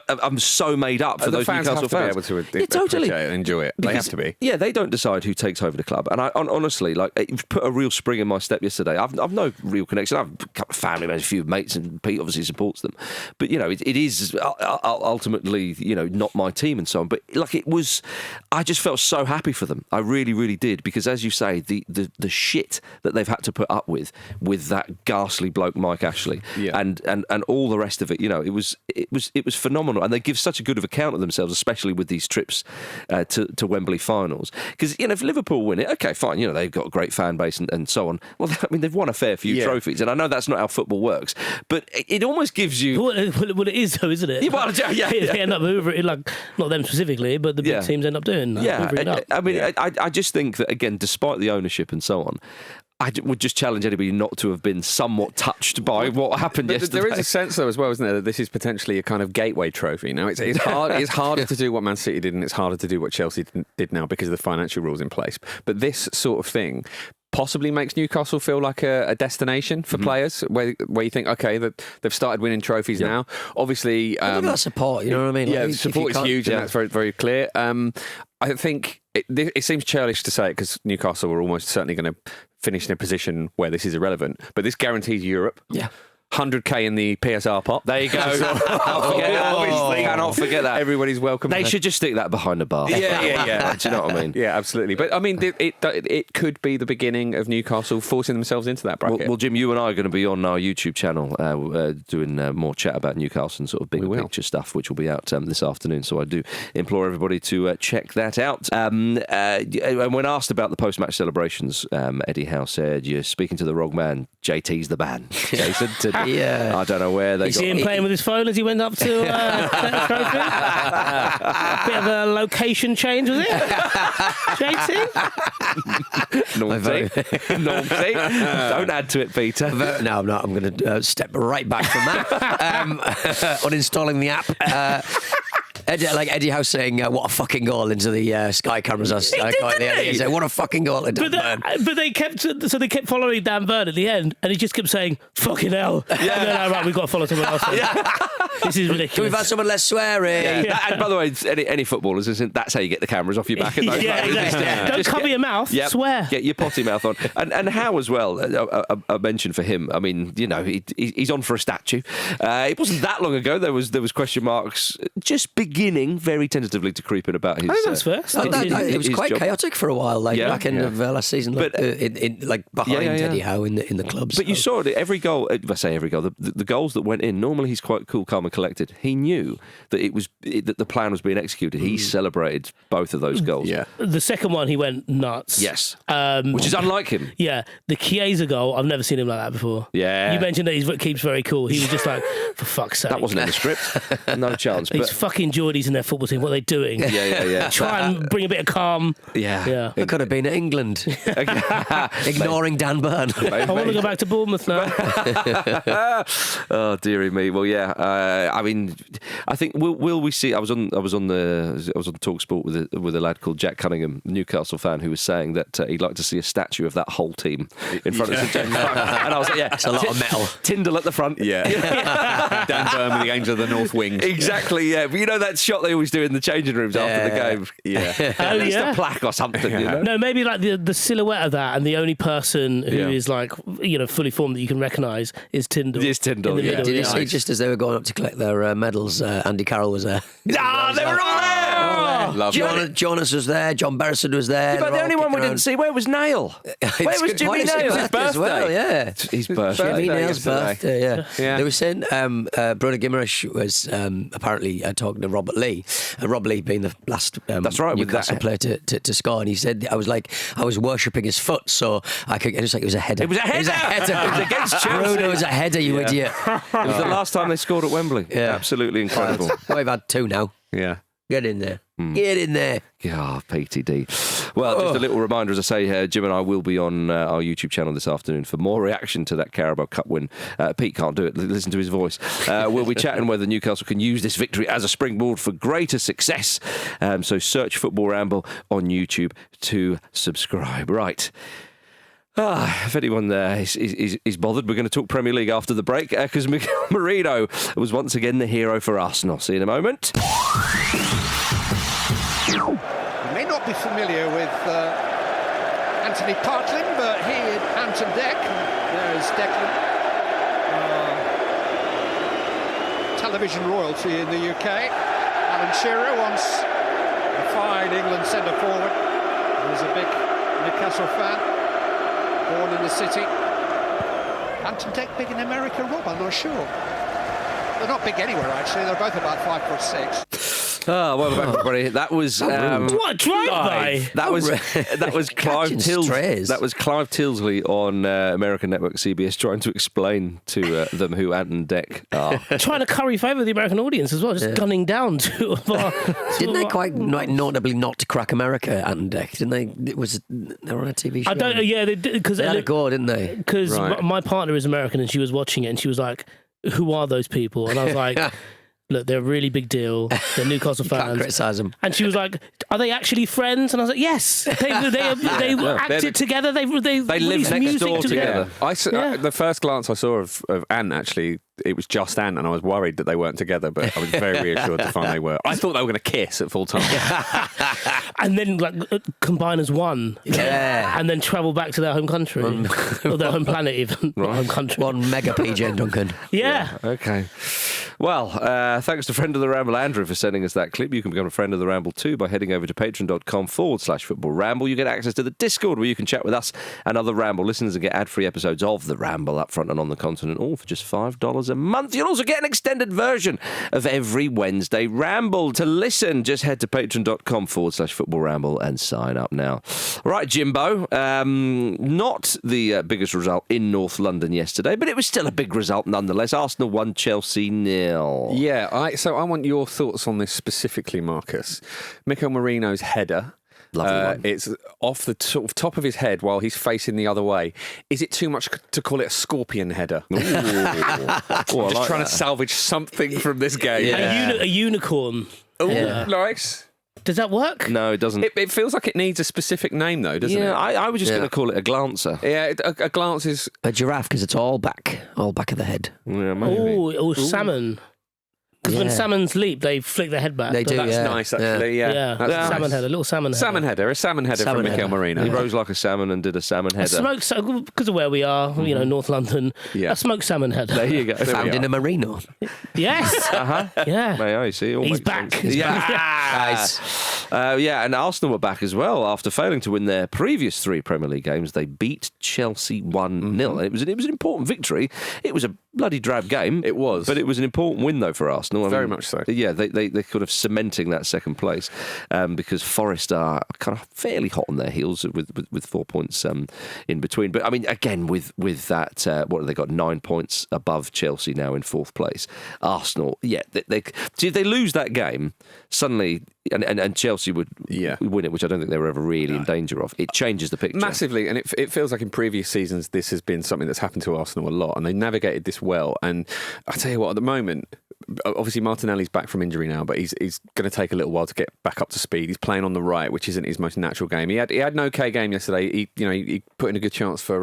I'm so made up for those Newcastle fans. Have to be able to appreciate and enjoy it. They have to be. Yeah, they don't decide who takes over the club. And I honestly, like, it put a real spring in my step yesterday. I've no real connection. I've a couple of family members, a few mates, and Pete obviously supports them. But, you know, it is ultimately, you know, not my team and so on. But, like, it was, I just felt so happy for them. I really, really did. Because, as you say, the shit that they've had to put up with that ghastly bloke Mike Ashley and all the rest of it, you know, it was phenomenal, and they give such a good of account of themselves, especially with these trips to Wembley finals. Because if Liverpool win it, okay, fine, they've got a great fan base and so on. Well, I mean, they've won a fair few trophies, and I know that's not how football works, but it almost gives you. Well, it is though, isn't it? They end up hoovering, like, not them specifically, but the big teams end up doing that. Yeah, I mean, I just think that, again, despite the ownership and so on, I would just challenge anybody not to have been somewhat touched by what happened yesterday. There is a sense, though, as well, isn't there, that this is potentially a kind of gateway trophy. Now, it's hard. It's harder to do what Man City did, and it's harder to do what Chelsea did now because of the financial rules in place. But this sort of thing possibly makes Newcastle feel like a destination for players, where you think, okay, that they've started winning trophies now. Obviously, look at that support. You know what I mean? Yeah, support is huge, and that's very, very clear. I think it seems churlish to say it because Newcastle are almost certainly going to finish in a position where this is irrelevant, but this guarantees Europe. Yeah. 100k in the PSR pot. There you go. Cannot forget that. Everybody's welcome. They should just stick that behind the bar. Yeah. Do you know what I mean? Yeah, absolutely. But I mean, it could be the beginning of Newcastle forcing themselves into that bracket. Well, Jim, you and I are going to be on our YouTube channel doing more chat about Newcastle and sort of big picture stuff, which will be out this afternoon. So I do implore everybody to check that out. And when asked about the post-match celebrations, Eddie Howe said, "You're speaking to the wrong man. JT's the man." Jason Tindall. Yeah, I don't know where they. You see him playing with his phone as he went up to collect the trophy. Bit of a location change, was it? JT. Naughty. Don't add to it, Peter. No, I'm not. I'm going to step right back from that. Uninstalling the app. Eddie Howe saying, "What a fucking goal" into the Sky cameras. He said, "What a fucking goal!" Into Dan Burn. But they kept following Dan Burn at the end, and he just kept saying, "Fucking hell!" Yeah. No, right, we've got to follow someone else. This is ridiculous. We've had someone less swearing. Yeah. And by the way, any footballers, that's how you get the cameras off your back. Don't cover your mouth. Swear. Get your potty mouth on. And Howe as well. A mention for him. I mean, he's on for a statue. It wasn't that long ago. There was question marks just beginning very tentatively to creep in about his. I think that's fair. It was quite chaotic for a while, back end of last season, behind Eddie Howe in the clubs. But you saw it. Every goal. I say every goal. The goals that went in. Normally, he's quite cool, calm, and collected. He knew that that the plan was being executed. He celebrated both of those goals. Yeah. The second one, he went nuts. Yes. Which is unlike him. Yeah. The Chiesa goal, I've never seen him like that before. Yeah. You mentioned that he keeps very cool. He was just like, for fuck's sake. That wasn't in the script. No chance. These fucking Geordies in their football team, what are they doing? Yeah. Try and bring a bit of calm. Yeah. It could have been at England. Ignoring Dan Burn. I want to go back to Bournemouth now. Oh, dearie me. Well, yeah. I mean, I think will we see? I was on TalkSport with a lad called Jack Cunningham, Newcastle fan, who was saying that he'd like to see a statue of that whole team in front of St James Park. And I was like, it's a lot of metal. Tindall at the front. Yeah. Dan Burn with the Angel of the North wings. Exactly. Yeah. But that shot they always do in the changing rooms after the game. Yeah. At least a plaque or something. No, maybe like the silhouette of that, and the only person who is like fully formed that you can recognise is Tindall. Is Tindall. Yeah. Did you see just as they were going up to collect their medals, Andy Carroll was there? Nah, they were all there. Jonas was there. John Beresford was there. Yeah, but the only one we didn't see, where was Nail? Where was Jimmy Nail? His birthday as well, yeah. His birthday. Jimmy Nail's birthday, yeah. They were saying Bruno Guimaraes was apparently talking to Robert Lee. Robert Lee being the last Newcastle player to score, and he said, I was worshipping his foot, so it was like it was a header. It was a header. It was against Chelsea. Bruno was a header, you idiot. It was the last time they scored at Wembley. Yeah. Absolutely incredible. We've had two now. Yeah. Get in there. Get in there. Yeah, PTD. Well, just a little reminder, as I say, Jim and I will be on our YouTube channel this afternoon for more reaction to that Carabao Cup win. Pete can't do it. Listen to his voice. We'll be chatting whether Newcastle can use this victory as a springboard for greater success. So search Football Ramble on YouTube to subscribe. Right. If anyone is bothered, we're going to talk Premier League after the break because Mikel Merino was once again the hero for Arsenal. See you in a moment. You may not be familiar with Anthony Partling, but he and Anton Deck, there's Declan, television royalty in the UK. Alan Shearer, once a fine England centre-forward, he was a big Newcastle fan. Born in the city. Anton Deck big in America, Rob, I'm not sure. They're not big anywhere, actually. They're both about 5'6". Oh, welcome back, everybody. That was What drive-by? that was Clive strays. That was Clive Tilsley on American network CBS trying to explain to them who Ant and Dec are. Trying to curry favour with the American audience as well, just gunning down two of our... Didn't they quite notably not crack America, Ant and Dec? Didn't they? They were on a TV show. I don't. Yeah, they did because They had a go, didn't they? Because my partner is American and she was watching it and she was like, "Who are those people?" And I was like, "Look, they're a really big deal. They're Newcastle fans." Can't criticise them. And she was like, "Are they actually friends?" And I was like, "Yes, they acted together. They live released next music door together." The first glance I saw of Ant, actually, it was just Ant, and I was worried that they weren't together, but I was very reassured to find they were. I thought they were going to kiss at full time. and then combine as one, and then travel back to their home country or their home planet, even home country. One mega PJ Duncan. Yeah. Okay. Well, thanks to friend of the Ramble Andrew for sending us that clip. You can become a friend of the Ramble too by heading over to patreon.com/Football Ramble. You get access to the Discord where you can chat with us and other Ramble listeners and get ad-free episodes of the Ramble up front and on the continent, all for just $5 a month. You'll also get an extended version of every Wednesday Ramble. To listen, just head to patreon.com/Football Ramble and sign up now. Right, Jimbo. Not the biggest result in North London yesterday, but it was still a big result nonetheless. Arsenal won, Chelsea 0. Yeah, so I want your thoughts on this specifically, Marcus. Mikel Merino's header. Lovely one. It's off the top of his head while he's facing the other way. Is it too much to call it a scorpion header? Just trying to salvage something from this game. A unicorn. Oh, nice. Does that work? No, it doesn't. It feels like it needs a specific name, though, doesn't it? Yeah, I was just going to call it a glancer. Yeah, a glance is... A giraffe, because it's all back of the head. Yeah, maybe. Oh, salmon. Because when salmons leap, they flick their head back. They do, That's nice, actually. Yeah. That's a salmon header, a little salmon header. A salmon header from Mikel Merino. He rose like a salmon and did a salmon header. Because of where we are, North London, a smoked salmon header. There you go. Found in a merino. Yes. Yeah. May I see? He's back. Guys. And Arsenal were back as well after failing to win their previous 3 Premier League games. They beat Chelsea 1-0. It was an important victory. It was a bloody drab game. It was, but it was an important win though for Arsenal. Very much so. Yeah, they kind of cementing that second place because Forest are kind of fairly hot on their heels with 4 points in between. But I mean, again, with that, what have they got? 9 points above Chelsea now in 4th place. Arsenal, if they lose that game suddenly, and Chelsea would win it, which I don't think they were ever really in danger of. It changes the picture massively, and it feels like in previous seasons this has been something that's happened to Arsenal a lot, and they navigated this well. And I tell you what, at the moment, obviously Martinelli's back from injury now, but he's going to take a little while to get back up to speed. He's playing on the right, which isn't his most natural game. He had an okay game yesterday. He put in a good chance for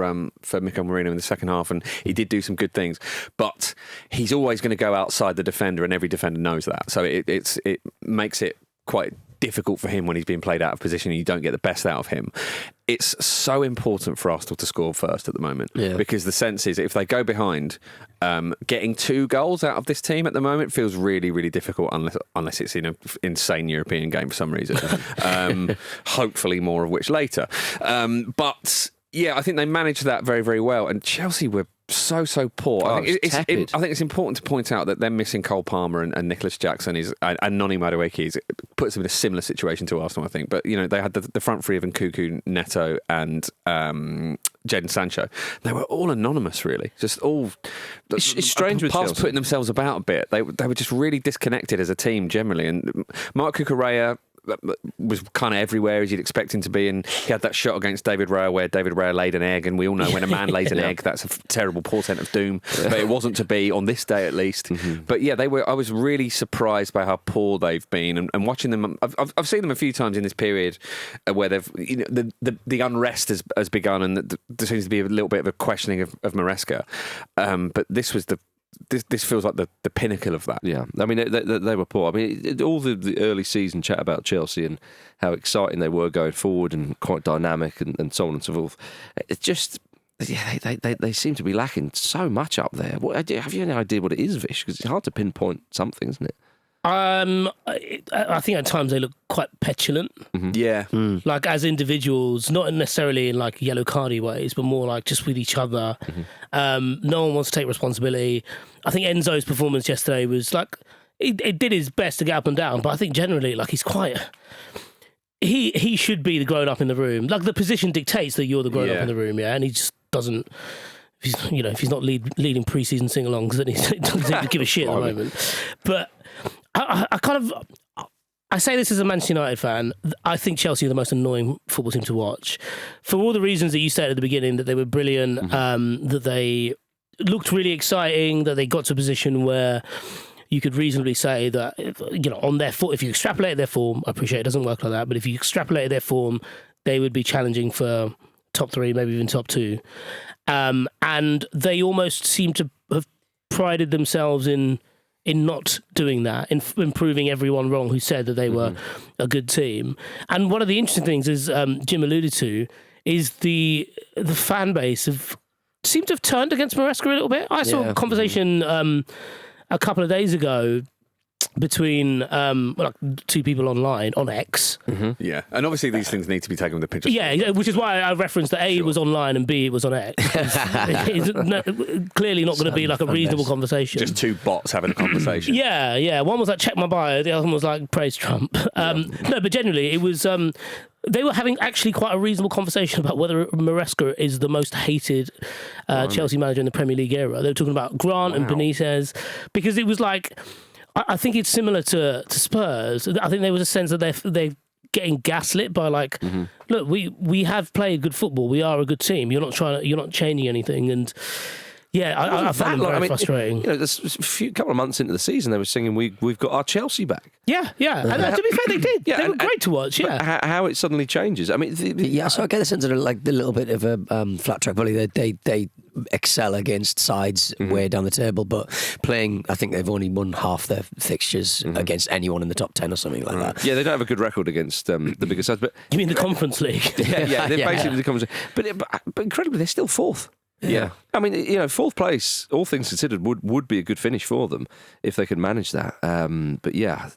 Mikel Merino in the second half, and he did do some good things. But he's always going to go outside the defender, and every defender knows that. So it makes it quite difficult for him when he's being played out of position and you don't get the best out of him. It's so important for Arsenal to score first at the moment because the sense is if they go behind, getting 2 goals out of this team at the moment feels really, really difficult unless it's in an insane European game for some reason. Hopefully more of which later. But yeah, I think they managed that very, very well. And Chelsea were so poor. I think it's important to point out that they're missing Cole Palmer and Nicholas Jackson and Noni Madueke puts them in a similar situation to Arsenal, I think. But they had the front three of Nkunku, Neto, and Jadon Sancho. They were all anonymous, really. Just all. It's strange with past Chelsea. putting themselves about a bit. They were just really disconnected as a team generally. And Mark Cucurella was kind of everywhere as you'd expect him to be, and he had that shot against David Raya where David Raya laid an egg, and we all know when a man lays an egg, that's a terrible portent of doom. But it wasn't to be on this day at least. But yeah, I was really surprised by how poor they've been, and watching them. I've seen them a few times in this period where they've the unrest has begun, and there seems to be a little bit of a questioning of Maresca. But this was This feels like the pinnacle of that. Yeah, I mean they were poor. I mean all the early season chat about Chelsea and how exciting they were going forward and quite dynamic and so on and so forth. It's just they seem to be lacking so much up there. Have you any idea what it is, Vish? Because it's hard to pinpoint something, isn't it? I think at times they look quite petulant. Yeah. Like as individuals, not necessarily in like yellow cardy ways, but more like just with each other. No one wants to take responsibility. I think Enzo's performance yesterday was like, it did his best to get up and down, but I think generally like he's quite... He should be the grown up in the room. Like the position dictates that you're the grown up in the room, and he just doesn't. If he's not leading pre-season sing-alongs, then he doesn't give a shit at the moment. But I kind of. I say this as a Manchester United fan. I think Chelsea are the most annoying football team to watch, for all the reasons that you said at the beginning. That they were brilliant, that they looked really exciting, that they got to a position where you could reasonably say that, on their form, if you extrapolate their form, I appreciate it doesn't work like that, but if you extrapolate their form, they would be challenging for top 3, maybe even top 2. And they almost seem to have prided themselves in not doing that, in proving everyone wrong who said that they were a good team. And one of the interesting things, as Jim alluded to, is the fan base seemed to have turned against Maresca a little bit. I saw a conversation a couple of days ago between two people online on X. Yeah, and obviously these things need to be taken with a pinch of salt. Yeah, which is why I referenced that A was online and B it was on X. It's clearly not going to be like a reasonable conversation. Just two bots having a conversation. Yeah. One was like, check my bio, the other one was like, praise Trump. No, but genuinely, it was... they were having actually quite a reasonable conversation about whether Maresca is the most hated Chelsea manager in the Premier League era. They were talking about Grant and Benitez, because it was like... I think it's similar to Spurs. I think there was a sense that they're getting gaslit by like, look, we have played good football. We are a good team. You're not changing anything. And yeah, I found it very frustrating. There's a couple of months into the season, they were singing, "We've got our Chelsea back." Yeah. And to be fair, they did. They were great to watch. Yeah. How it suddenly changes. I mean, so I get the sense of like the little bit of a flat track bully. They excel against sides way down the table, but playing, I think they've only won half their fixtures against anyone in the top 10 or something like that. Yeah, they don't have a good record against the bigger sides. But you mean the Conference League? Yeah, they're basically the Conference League. But incredibly, they're still fourth. Yeah. I mean, fourth place, all things considered, would be a good finish for them if they could manage that. But yeah.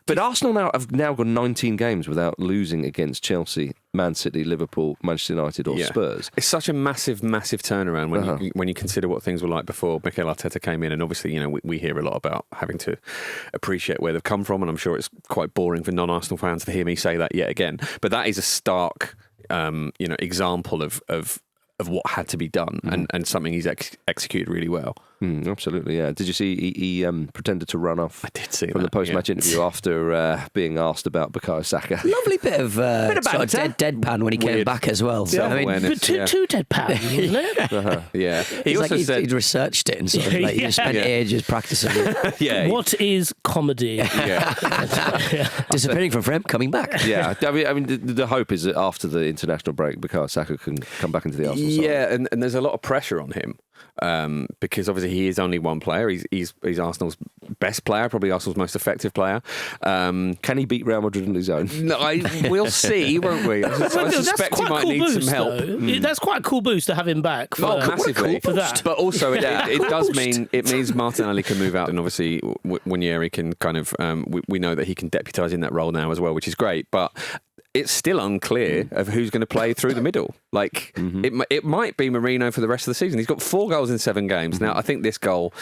But Arsenal have now gone 19 games without losing against Chelsea, Man City, Liverpool, Manchester United or Spurs. It's such a massive, massive turnaround when you consider what things were like before Mikel Arteta came in. And obviously, we hear a lot about having to appreciate where they've come from. And I'm sure it's quite boring for non-Arsenal fans to hear me say that yet again. But that is a stark, example of what had to be done and something he's executed really well. Absolutely, yeah. Did you see he pretended to run off? I did see from the post-match interview after being asked about Bukayo Saka. Lovely bit of deadpan when he came back as well. So, too deadpan, isn't it? Yeah. He also said he'd researched it and sort of he spent ages practicing it. What is comedy? Disappearing from frame, coming back. Yeah, I mean, the hope is that after the international break, Bukayo Saka can come back into the Arsenal side. Yeah, and there's a lot of pressure on him. Because obviously he is only one player. He's Arsenal's best player, probably Arsenal's most effective player. Can he beat Real Madrid on his own? No, we'll see, won't we? I suspect he might need some help. That's quite a cool boost to have him back. Massively for that. But also, it does means Martinelli can move out, and obviously Winieri can kind of. We know that he can deputise in that role now as well, which is great. But it's still unclear of who's going to play through the middle. Like, it might be Merino for the rest of the season. He's got 4 goals in 7 games. Now, I think this goal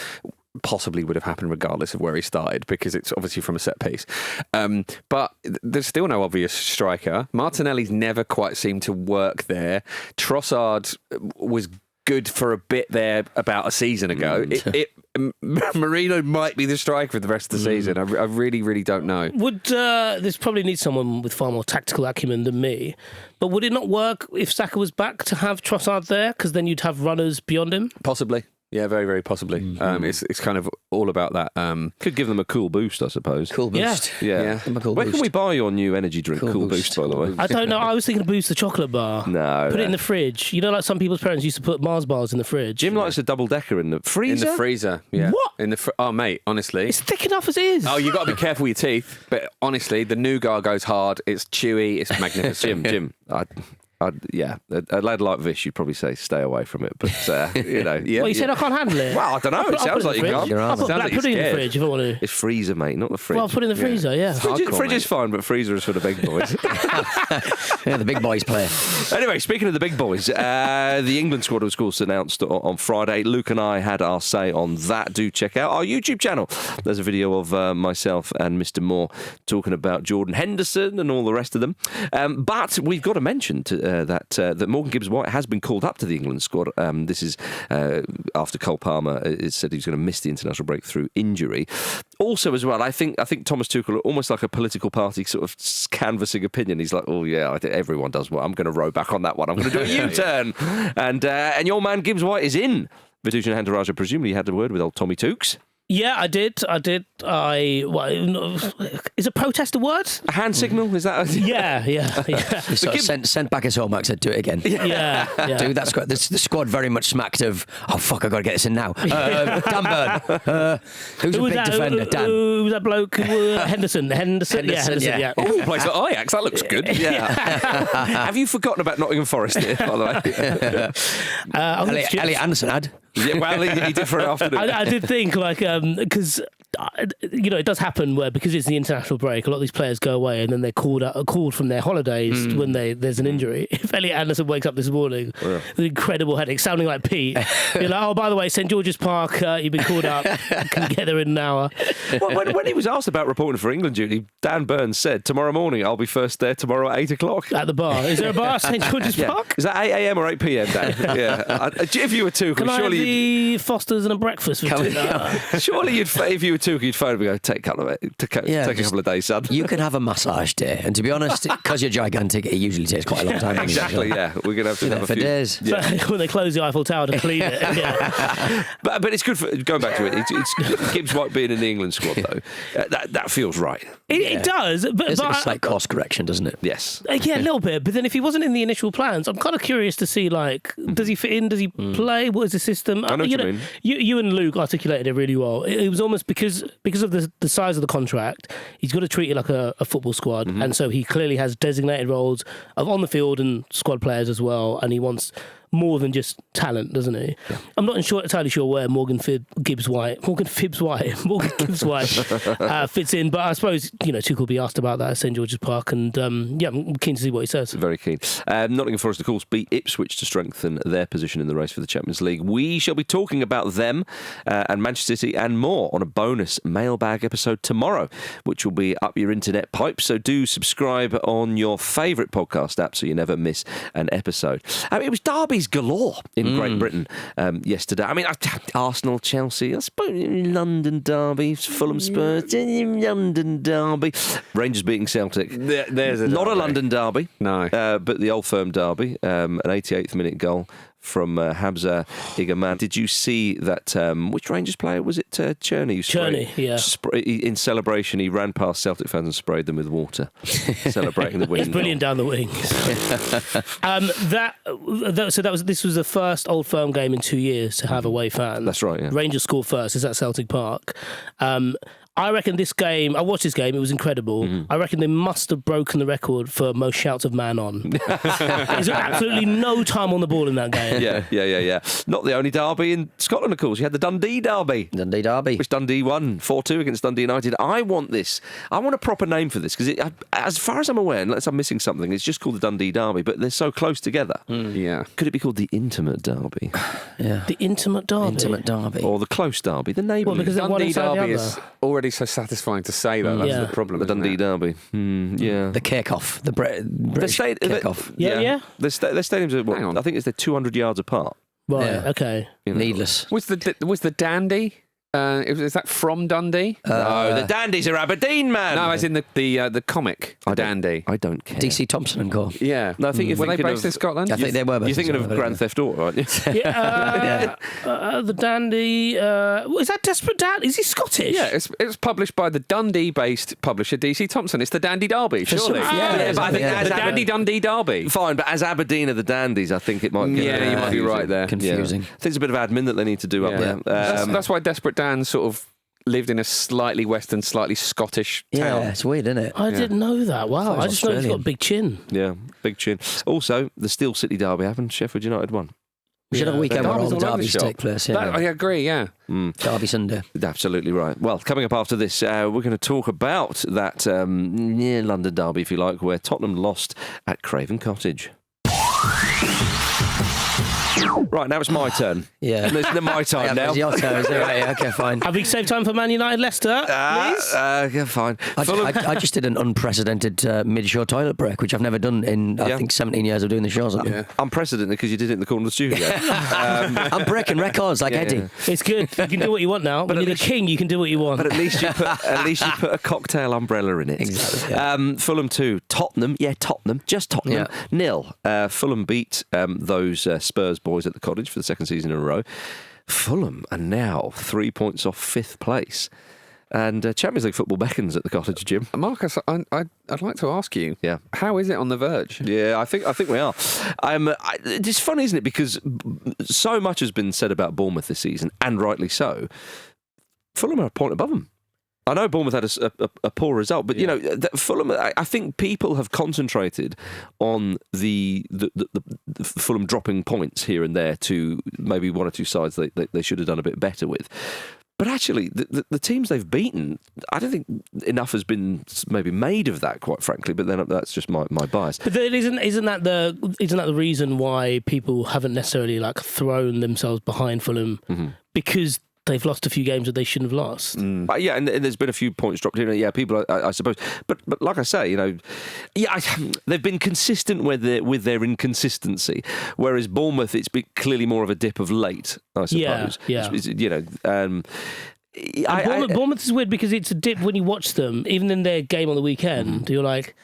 possibly would have happened regardless of where he started because it's obviously from a set piece. But there's still no obvious striker. Martinelli's never quite seemed to work there. Trossard was good for a bit there about a season ago. Merino might be the striker for the rest of the season. I really, really don't know. Would this probably needs someone with far more tactical acumen than me, but would it not work if Saka was back to have Trossard there? Because then you'd have runners beyond him? Possibly. Yeah, very, very possibly. It's kind of all about that. Could give them a cool boost, I suppose. Cool boost. Yeah. Where can we buy your new energy drink, Cool Boost, by the way? I don't know. I was thinking of Boost the chocolate bar. No. Put it in the fridge. You know, like some people's parents used to put Mars bars in the fridge. Jim likes a double-decker in the freezer? In the freezer, yeah. What? Oh, mate, honestly. It's thick enough as it is. Oh, you've got to be careful with your teeth. But honestly, the nougat goes hard. It's chewy. It's magnificent. Jim, A lad like Vish, you'd probably say stay away from it. But Well, you said I can't handle it. Well, I don't know. It sounds like you can't. I'll put black pudding in the fridge if I want to. It's freezer, mate, not the fridge. Well, I'll put it in the freezer. Yeah. Fridge is fine, but freezer is for the big boys. The big boys play. Anyway, speaking of the big boys, the England squad was, of course, announced on Friday. Luke and I had our say on that. Do check out our YouTube channel. There's a video of myself and Mr. Moore talking about Jordan Henderson and all the rest of them. But we've got to mention that Morgan Gibbs-White has been called up to the England squad. This is after Cole Palmer said he was going to miss the international break through injury. Also, as well, I think Thomas Tuchel, almost like a political party sort of canvassing opinion. He's like, oh yeah, I think everyone does. Well, I'm going to row back on that one. I'm going to do a U-turn. And your man Gibbs-White is in. Vithushan Ehantharajah, presumably you had a word with old Tommy Tukes. Yeah, I did. Is a protest a word? A hand signal? Is that? Yeah. Sent back his homework, said, do it again. Yeah. Dude, that's good. The squad very much smacked of, oh, fuck, I've got to get this in now. Dan Burn. Who's a big defender? Dan. Who was that bloke? Henderson. Henderson, yeah. Oh, plays at Ajax. That looks good. Yeah. Have you forgotten about Nottingham Forest here, by the way? Elliot Anderson had. Yeah, well, he did for an afternoon. I did think, because it does happen where, because it's the international break, a lot of these players go away and then they're called from their holidays when there's an injury. If Elliot Anderson wakes up this morning with an incredible headache, sounding like Pete, you're like, oh, by the way, St George's Park, you've been called up, can get there in an hour. Well, when he was asked about reporting for England duty, Dan Burns said, tomorrow morning, I'll be first there tomorrow at 8 o'clock. At the bar. Is there a bar at St George's Park? Is that 8 a.m. or 8 p.m, Dan? Yeah. If you were Tuchel, can I have the Fosters and a breakfast for surely if you were Tuchel, you'd phone him and go, take a couple of days, son. You can have a massage day. And to be honest, because you're gigantic, it usually takes quite a long time. Exactly, yeah. We're going to have to have a for few days. Yeah. When they close the Eiffel Tower to clean it. Yeah. But it's good for, going back to it, it's Gibbs-White being in the England squad, though. That feels right. It does. But it's a slight course correction, doesn't it? Yes. Yeah, a little bit. But then if he wasn't in the initial plans, I'm kind of curious to see, does he fit in? Does he play? What is the system? I know what you mean. You and Luke articulated it really well. It was almost because of the size of the contract, he's got to treat it like a football squad. And so he clearly has designated roles of on the field and squad players as well. And he wants more than just talent, doesn't he? Yeah. I'm not entirely sure where Morgan Gibbs-White fits in, but I suppose Tuchel will be asked about that at St George's Park, and I'm keen to see what he says. Very keen. Nottingham Forest, of course, beat Ipswich to strengthen their position in the race for the Champions League. We shall be talking about them and Manchester City and more on a bonus mailbag episode tomorrow, which will be up your internet pipe. So do subscribe on your favourite podcast app so you never miss an episode. It was derbies galore in Great Britain yesterday. I mean, Arsenal, Chelsea, I suppose London derby, Fulham Spurs, London derby, Rangers beating Celtic. There's a not derby. A London derby, no, but the Old Firm derby, an 88th minute goal from Hamza Igaman. Did you see that? Which Rangers player was it? Cherney. Cherney, yeah. In celebration, he ran past Celtic fans and sprayed them with water, celebrating the win. It's brilliant down the wings. This was the first Old Firm game in 2 years to have away fans. That's right. Yeah. Rangers scored first. It's at Celtic Park. I reckon this game, I watched this game, it was incredible. I reckon they must have broken the record for most shouts of man on. There's absolutely no time on the ball in that game. Yeah. Not the only derby in Scotland, of course. You had the Dundee derby. Which Dundee won 4-2 against Dundee United. I want a proper name for this, because as far as I'm aware, unless I'm missing something, it's just called the Dundee derby, but they're so close together. Yeah. Could it be called the Intimate Derby? Yeah. The Intimate Derby? Or the Close Derby, the neighbourly. Well, because Dundee derby is already so satisfying to say, though. That's the problem. The Dundee derby. Yeah. The kick-off. The British kick-off. Yeah. Their stadiums are, I think they're 200 yards apart. Right, okay. Needless. Was the Dandy? Is that from Dundee? No, the Dandies are Aberdeen, man. No, as in the comic Dandy. I don't care. DC Thompson and Co. Yeah. No, I think were they based in Scotland? I think they were. You're thinking of Grand Theft Auto, aren't you? The Dandy. Is that Desperate Dan? Is he Scottish? Yeah, it's published by the Dundee-based publisher DC Thompson. It's the Dandy Derby, surely. But I think the Dundee Derby. Fine, but as Aberdeen are the Dandies, I think it might get you might be right there. Confusing. I think it's a bit of admin that they need to do up there. That's why Desperate Dan sort of lived in a slightly Western, slightly Scottish town. Yeah, it's weird, isn't it? I didn't know that. Wow. Thought it I was just know he's got a Australian. big chin. Yeah, big chin. Also, the Steel City derby happened. Sheffield United won. We should have a weekend where all the Derby's all over the derbies shop. take place. I agree, yeah. Derby Sunday. Absolutely right. Well, coming up after this, we're going to talk about that near London derby, if you like, where Tottenham lost at Craven Cottage. Right, now it's my turn. Yeah. It's my time now. It's your turn, is it? Right, yeah, okay, fine. Have we saved time for Man United Leicester, please? Yeah, fine. I just did an unprecedented mid-show toilet break, which I've never done in, I think, 17 years of doing the shows. Yeah. Unprecedented because you did it in the corner of the studio. I'm breaking records like Eddie. yeah. It's good. You can do what you want now. When you're the king, you can do what you want. But at least you put a cocktail umbrella in it. Exactly, yeah. Fulham 2, Tottenham. Yeah, Tottenham. Just Tottenham. Nil. Fulham beat those Spurs boys at the Cottage for the second season in a row. Fulham are now 3 points off fifth place. And Champions League football beckons at the Cottage, Jim. Marcus, I'd like to ask you, how is it on the verge? Yeah, I think we are. It's funny, isn't it? Because so much has been said about Bournemouth this season, and rightly so. Fulham are a point above them. I know Bournemouth had a poor result, but you know, Fulham. I think people have concentrated on the Fulham dropping points here and there to maybe one or two sides they should have done a bit better with. But actually, the teams they've beaten, I don't think enough has been maybe made of that, quite frankly. But then that's just my bias. But then isn't that the reason why people haven't necessarily like thrown themselves behind Fulham because they've lost a few games that they shouldn't have lost. Yeah, and there's been a few points dropped in. Yeah, people, I suppose. But like I say, you know, they've been consistent with their inconsistency. Whereas Bournemouth, it's been clearly more of a dip of late, I suppose. Yeah. You know. Bournemouth is weird because it's a dip when you watch them, even in their game on the weekend. You're like,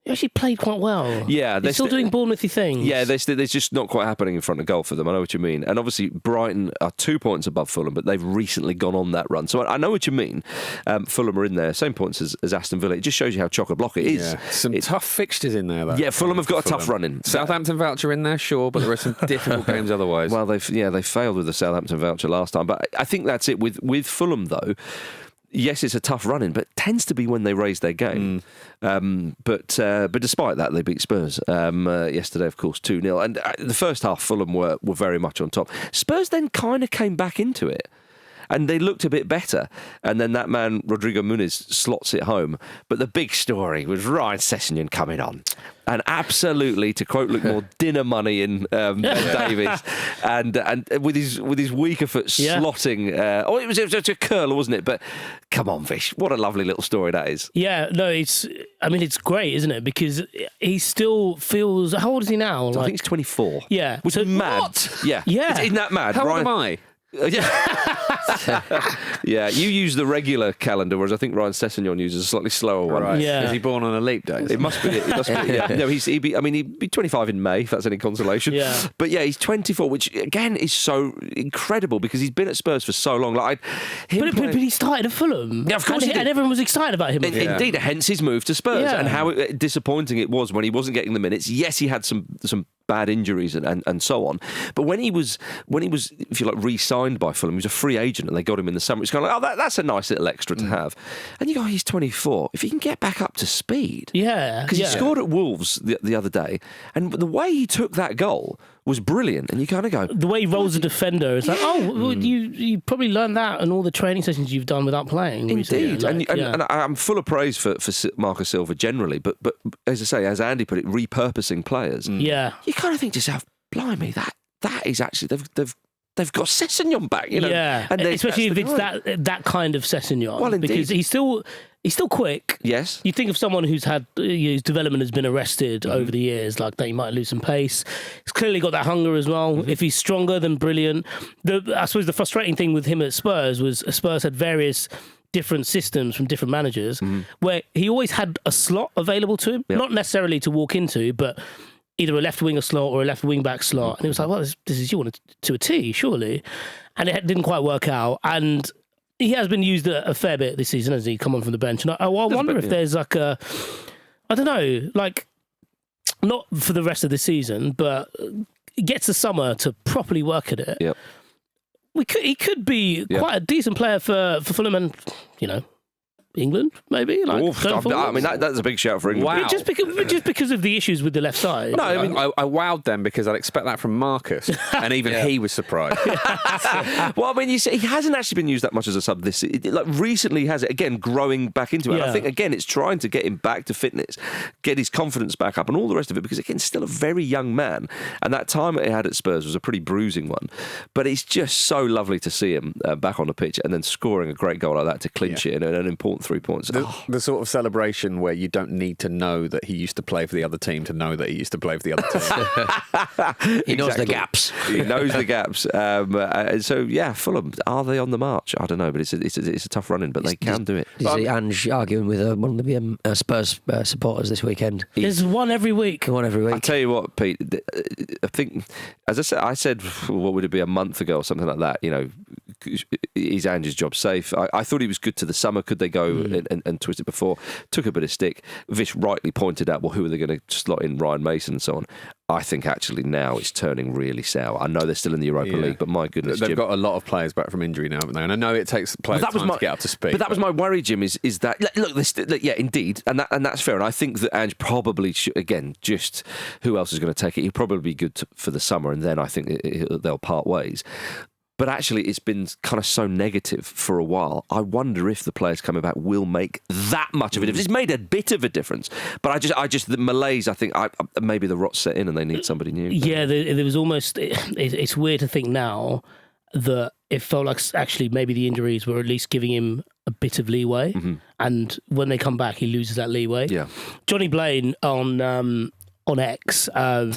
you actually played quite well. Yeah, they're still doing Bournemouthy things. Yeah, there's just not quite happening in front of goal for them. I know what you mean. And obviously, Brighton are 2 points above Fulham, but they've recently gone on that run. So I know what you mean. Fulham are in there, same points as Aston Villa. It just shows you how chock-a-block it is. Yeah. Some tough fixtures in there, though. Yeah, Fulham have got a tough run in. Southampton voucher in there, sure, but there are some difficult games otherwise. Well, they failed with the Southampton voucher last time. But I think that's it. With Fulham, though, yes, it's a tough run-in, but it tends to be when they raise their game. But despite that, they beat Spurs yesterday, of course, 2-0. And the first half, Fulham were very much on top. Spurs then kind of came back into it. And they looked a bit better. And then that man, Rodrigo Muniz, slots it home. But the big story was Ryan Sessegnon coming on. And absolutely, to quote Luke Moore, dinner money in Davies. And with his weaker foot slotting. It was a curler, wasn't it? But come on, Vish. What a lovely little story that is. Yeah, no, it's great, isn't it? Because he still feels... How old is he now? I think he's 24. Yeah. Which is mad. What? Yeah. Yeah. Isn't that mad? How old am I? Yeah, you use the regular calendar, whereas I think Ryan Sessegnon uses a slightly slower one. Right. Yeah. Is he born on a leap day? It must be. Yeah. No, he'd be 25 in May, if that's any consolation. Yeah. But yeah, he's 24, which again is so incredible because he's been at Spurs for so long. But he started at Fulham. Yeah, of course he did. And everyone was excited about him. Indeed, hence his move to Spurs Yeah. and how disappointing it was when he wasn't getting the minutes. Yes, he had some bad injuries and so on. But when he was, if you like, re-signed by Fulham, he was a free agent and they got him in the summer. It's kind of like, that's a nice little extra to have. And you go, he's 24. If he can get back up to speed. Yeah. Because he scored at Wolves the other day. And the way he took that goal was brilliant. And you kind of go... The way he rolls a defender, it's like, well, you probably learned that in all the training sessions you've done without playing. Indeed. Recently. And I'm full of praise for Marcus Silva generally. But as I say, as Andy put it, repurposing players. Yeah. You kind of think to yourself, blimey, that is actually... They've got Sessegnon back, you know. Yeah, and especially if it's that kind of Sessegnon. Well, indeed. Because he's still quick. Yes. You think of someone whose development has been arrested over the years, like that he might lose some pace. He's clearly got that hunger as well. If he's stronger, then brilliant. I suppose the frustrating thing with him at Spurs was Spurs had various different systems from different managers where he always had a slot available to him, not necessarily to walk into, but either a left winger slot or a left wing back slot. And it was like, well, this is you want to a T, surely. And it didn't quite work out. And he has been used a fair bit this season, hasn't he? Come on from the bench. And I wonder if there's like I don't know, like, not for the rest of the season, but gets the summer to properly work at it. Yep. He could be quite a decent player for Fulham and, England, maybe. That's a big shout for England. Wow. Just because of the issues with the left side. No, I mean, I wowed them because I'd expect that from Marcus, and even he was surprised. Well, I mean, you see, he hasn't actually been used that much as a sub this. Recently, he has it again, growing back into it. Yeah. And I think again, it's trying to get him back to fitness, get his confidence back up, and all the rest of it. Because again, still a very young man, and that time that he had at Spurs was a pretty bruising one. But it's just so lovely to see him back on the pitch and then scoring a great goal like that to clinch it in an important 3 points. The sort of celebration where you don't need to know that he used to play for the other team to know that he used to play for the other team. He knows the gaps. He knows the gaps. So yeah, Fulham, are they on the march? I don't know, but it's a tough run in, but they can do it. You see Ange arguing with one of the Spurs supporters this weekend. There's one every week. One every week. I tell you what, Pete. I think, as I said, what would it be, a month ago or something like that? Is Ange's job safe? I thought he was good to the summer. Could they go and twist it before? Took a bit of stick. Vish rightly pointed out, well, who are they going to slot in? Ryan Mason and so on. I think actually now it's turning really sour. I know they're still in the Europa League, but my goodness, they've Jim, got a lot of players back from injury now, haven't they? And I know it takes players time to get up to speed. But that was my worry, Jim. Is that look? Yeah, indeed, and that's fair. And I think that Ange probably again, just who else is going to take it? He'll probably be good for the summer, and then I think they'll part ways. But actually, it's been kind of so negative for a while. I wonder if the players coming back will make that much of a difference. It's made a bit of a difference, but I just the malaise. I think maybe the rot set in and they need somebody new. Yeah, there was almost. It's weird to think now that it felt like actually maybe the injuries were at least giving him a bit of leeway, and when they come back, he loses that leeway. Yeah, Johnny Blaine on X,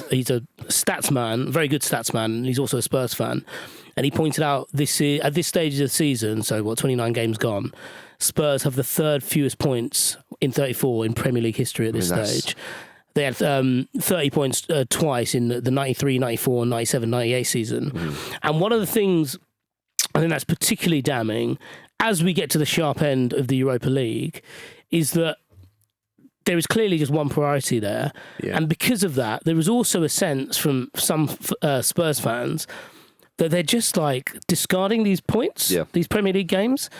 he's a stats man, very good stats man, and he's also a Spurs fan. And he pointed out at this stage of the season, so 29 games gone, Spurs have the third fewest points in 34 in Premier League history at this stage. They had 30 points twice in the 93, 94, 97, 98 season. And one of the things I think that's particularly damning as we get to the sharp end of the Europa League is that there is clearly just one priority there. Yeah. And because of that, there is also a sense from some Spurs fans that they're just like discarding these points, these Premier League games.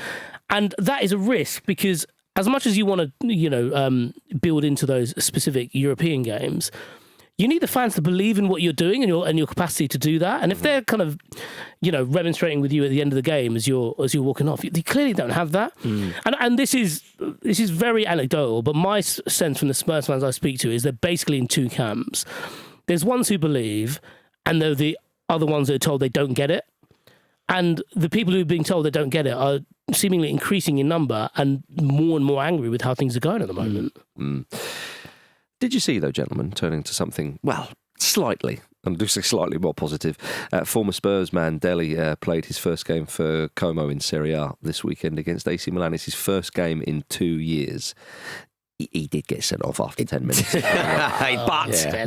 And that is a risk because as much as you want to, build into those specific European games, you need the fans to believe in what you're doing and your capacity to do that. And if they're kind of, remonstrating with you at the end of the game as you're walking off, you clearly don't have that. And this is very anecdotal, but my sense from the Spurs fans I speak to is they're basically in two camps. There's ones who believe, and they're the other ones that are told they don't get it. And the people who are being told they don't get it are seemingly increasing in number and more angry with how things are going at the moment. Did you see, though, gentlemen, turning to something, slightly, I'm just slightly more positive, former Spurs man Dele played his first game for Como in Serie A this weekend against AC Milan. It's his first game in 2 years. He did get sent off after 10 minutes.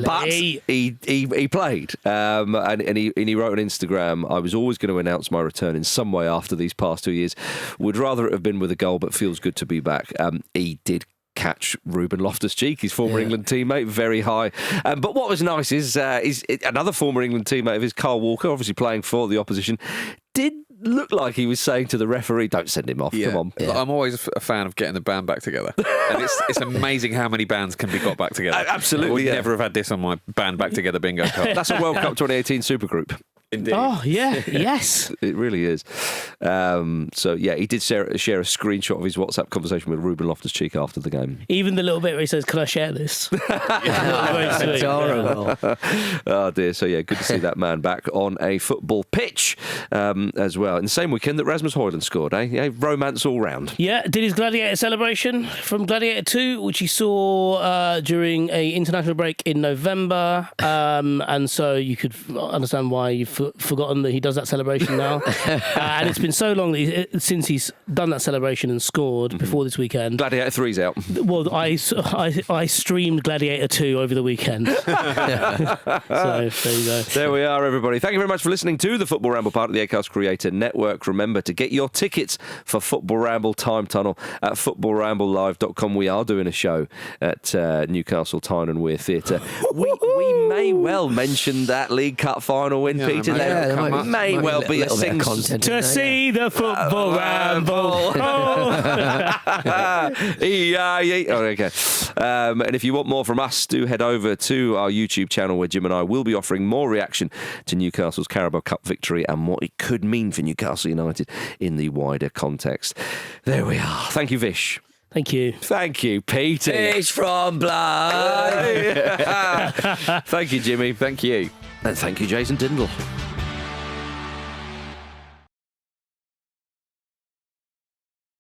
but he played. And he wrote on Instagram, I was always going to announce my return in some way after these past 2 years. Would rather it have been with a goal, but feels good to be back. He did catch Ruben Loftus-Cheek, his former England teammate, very high. But what was nice is another former England teammate of his, Carl Walker, obviously playing for the opposition, did look like he was saying to the referee, don't send him off, come on. Yeah. I'm always a fan of getting the band back together. And it's amazing how many bands can be got back together. Absolutely. I would never have had this on my band back together bingo card. That's a World Cup 2018 supergroup. Indeed. Oh, yeah, yes. It really is. He did share a screenshot of his WhatsApp conversation with Ruben Loftus-Cheek after the game. Even the little bit where he says, can I share this? It's horrible. Oh, dear. So, good to see that man back on a football pitch as well. In the same weekend that Rasmus Højlund scored, romance all round. Yeah, did his Gladiator celebration from Gladiator 2, which he saw during a international break in November. And so you could understand why you've forgotten that he does that celebration now. And it's been so long since he's done that celebration and scored before this weekend. Gladiator 3's out. Well, I streamed Gladiator 2 over the weekend. So there you go. There we are, everybody. Thank you very much for listening to the Football Ramble, part of the Acast Creator Network. Remember to get your tickets for Football Ramble Time Tunnel at footballramblelive.com. We are doing a show at Newcastle Tyne and Wear Theatre. We may well mention that League Cup final when Peter to Yeah, that. there May well be a little bit sing of content in To there, see the Football Ramble. Oh. Okay. And if you want more from us, do head over to our YouTube channel where Jim and I will be offering more reaction to Newcastle's Carabao Cup victory and what it could mean for Newcastle United in the wider context. There we are. Thank you, Vish. Thank you. Thank you, Peter. It's from blood. Thank you, Jimmy. Thank you. And thank you, Jason Tindall.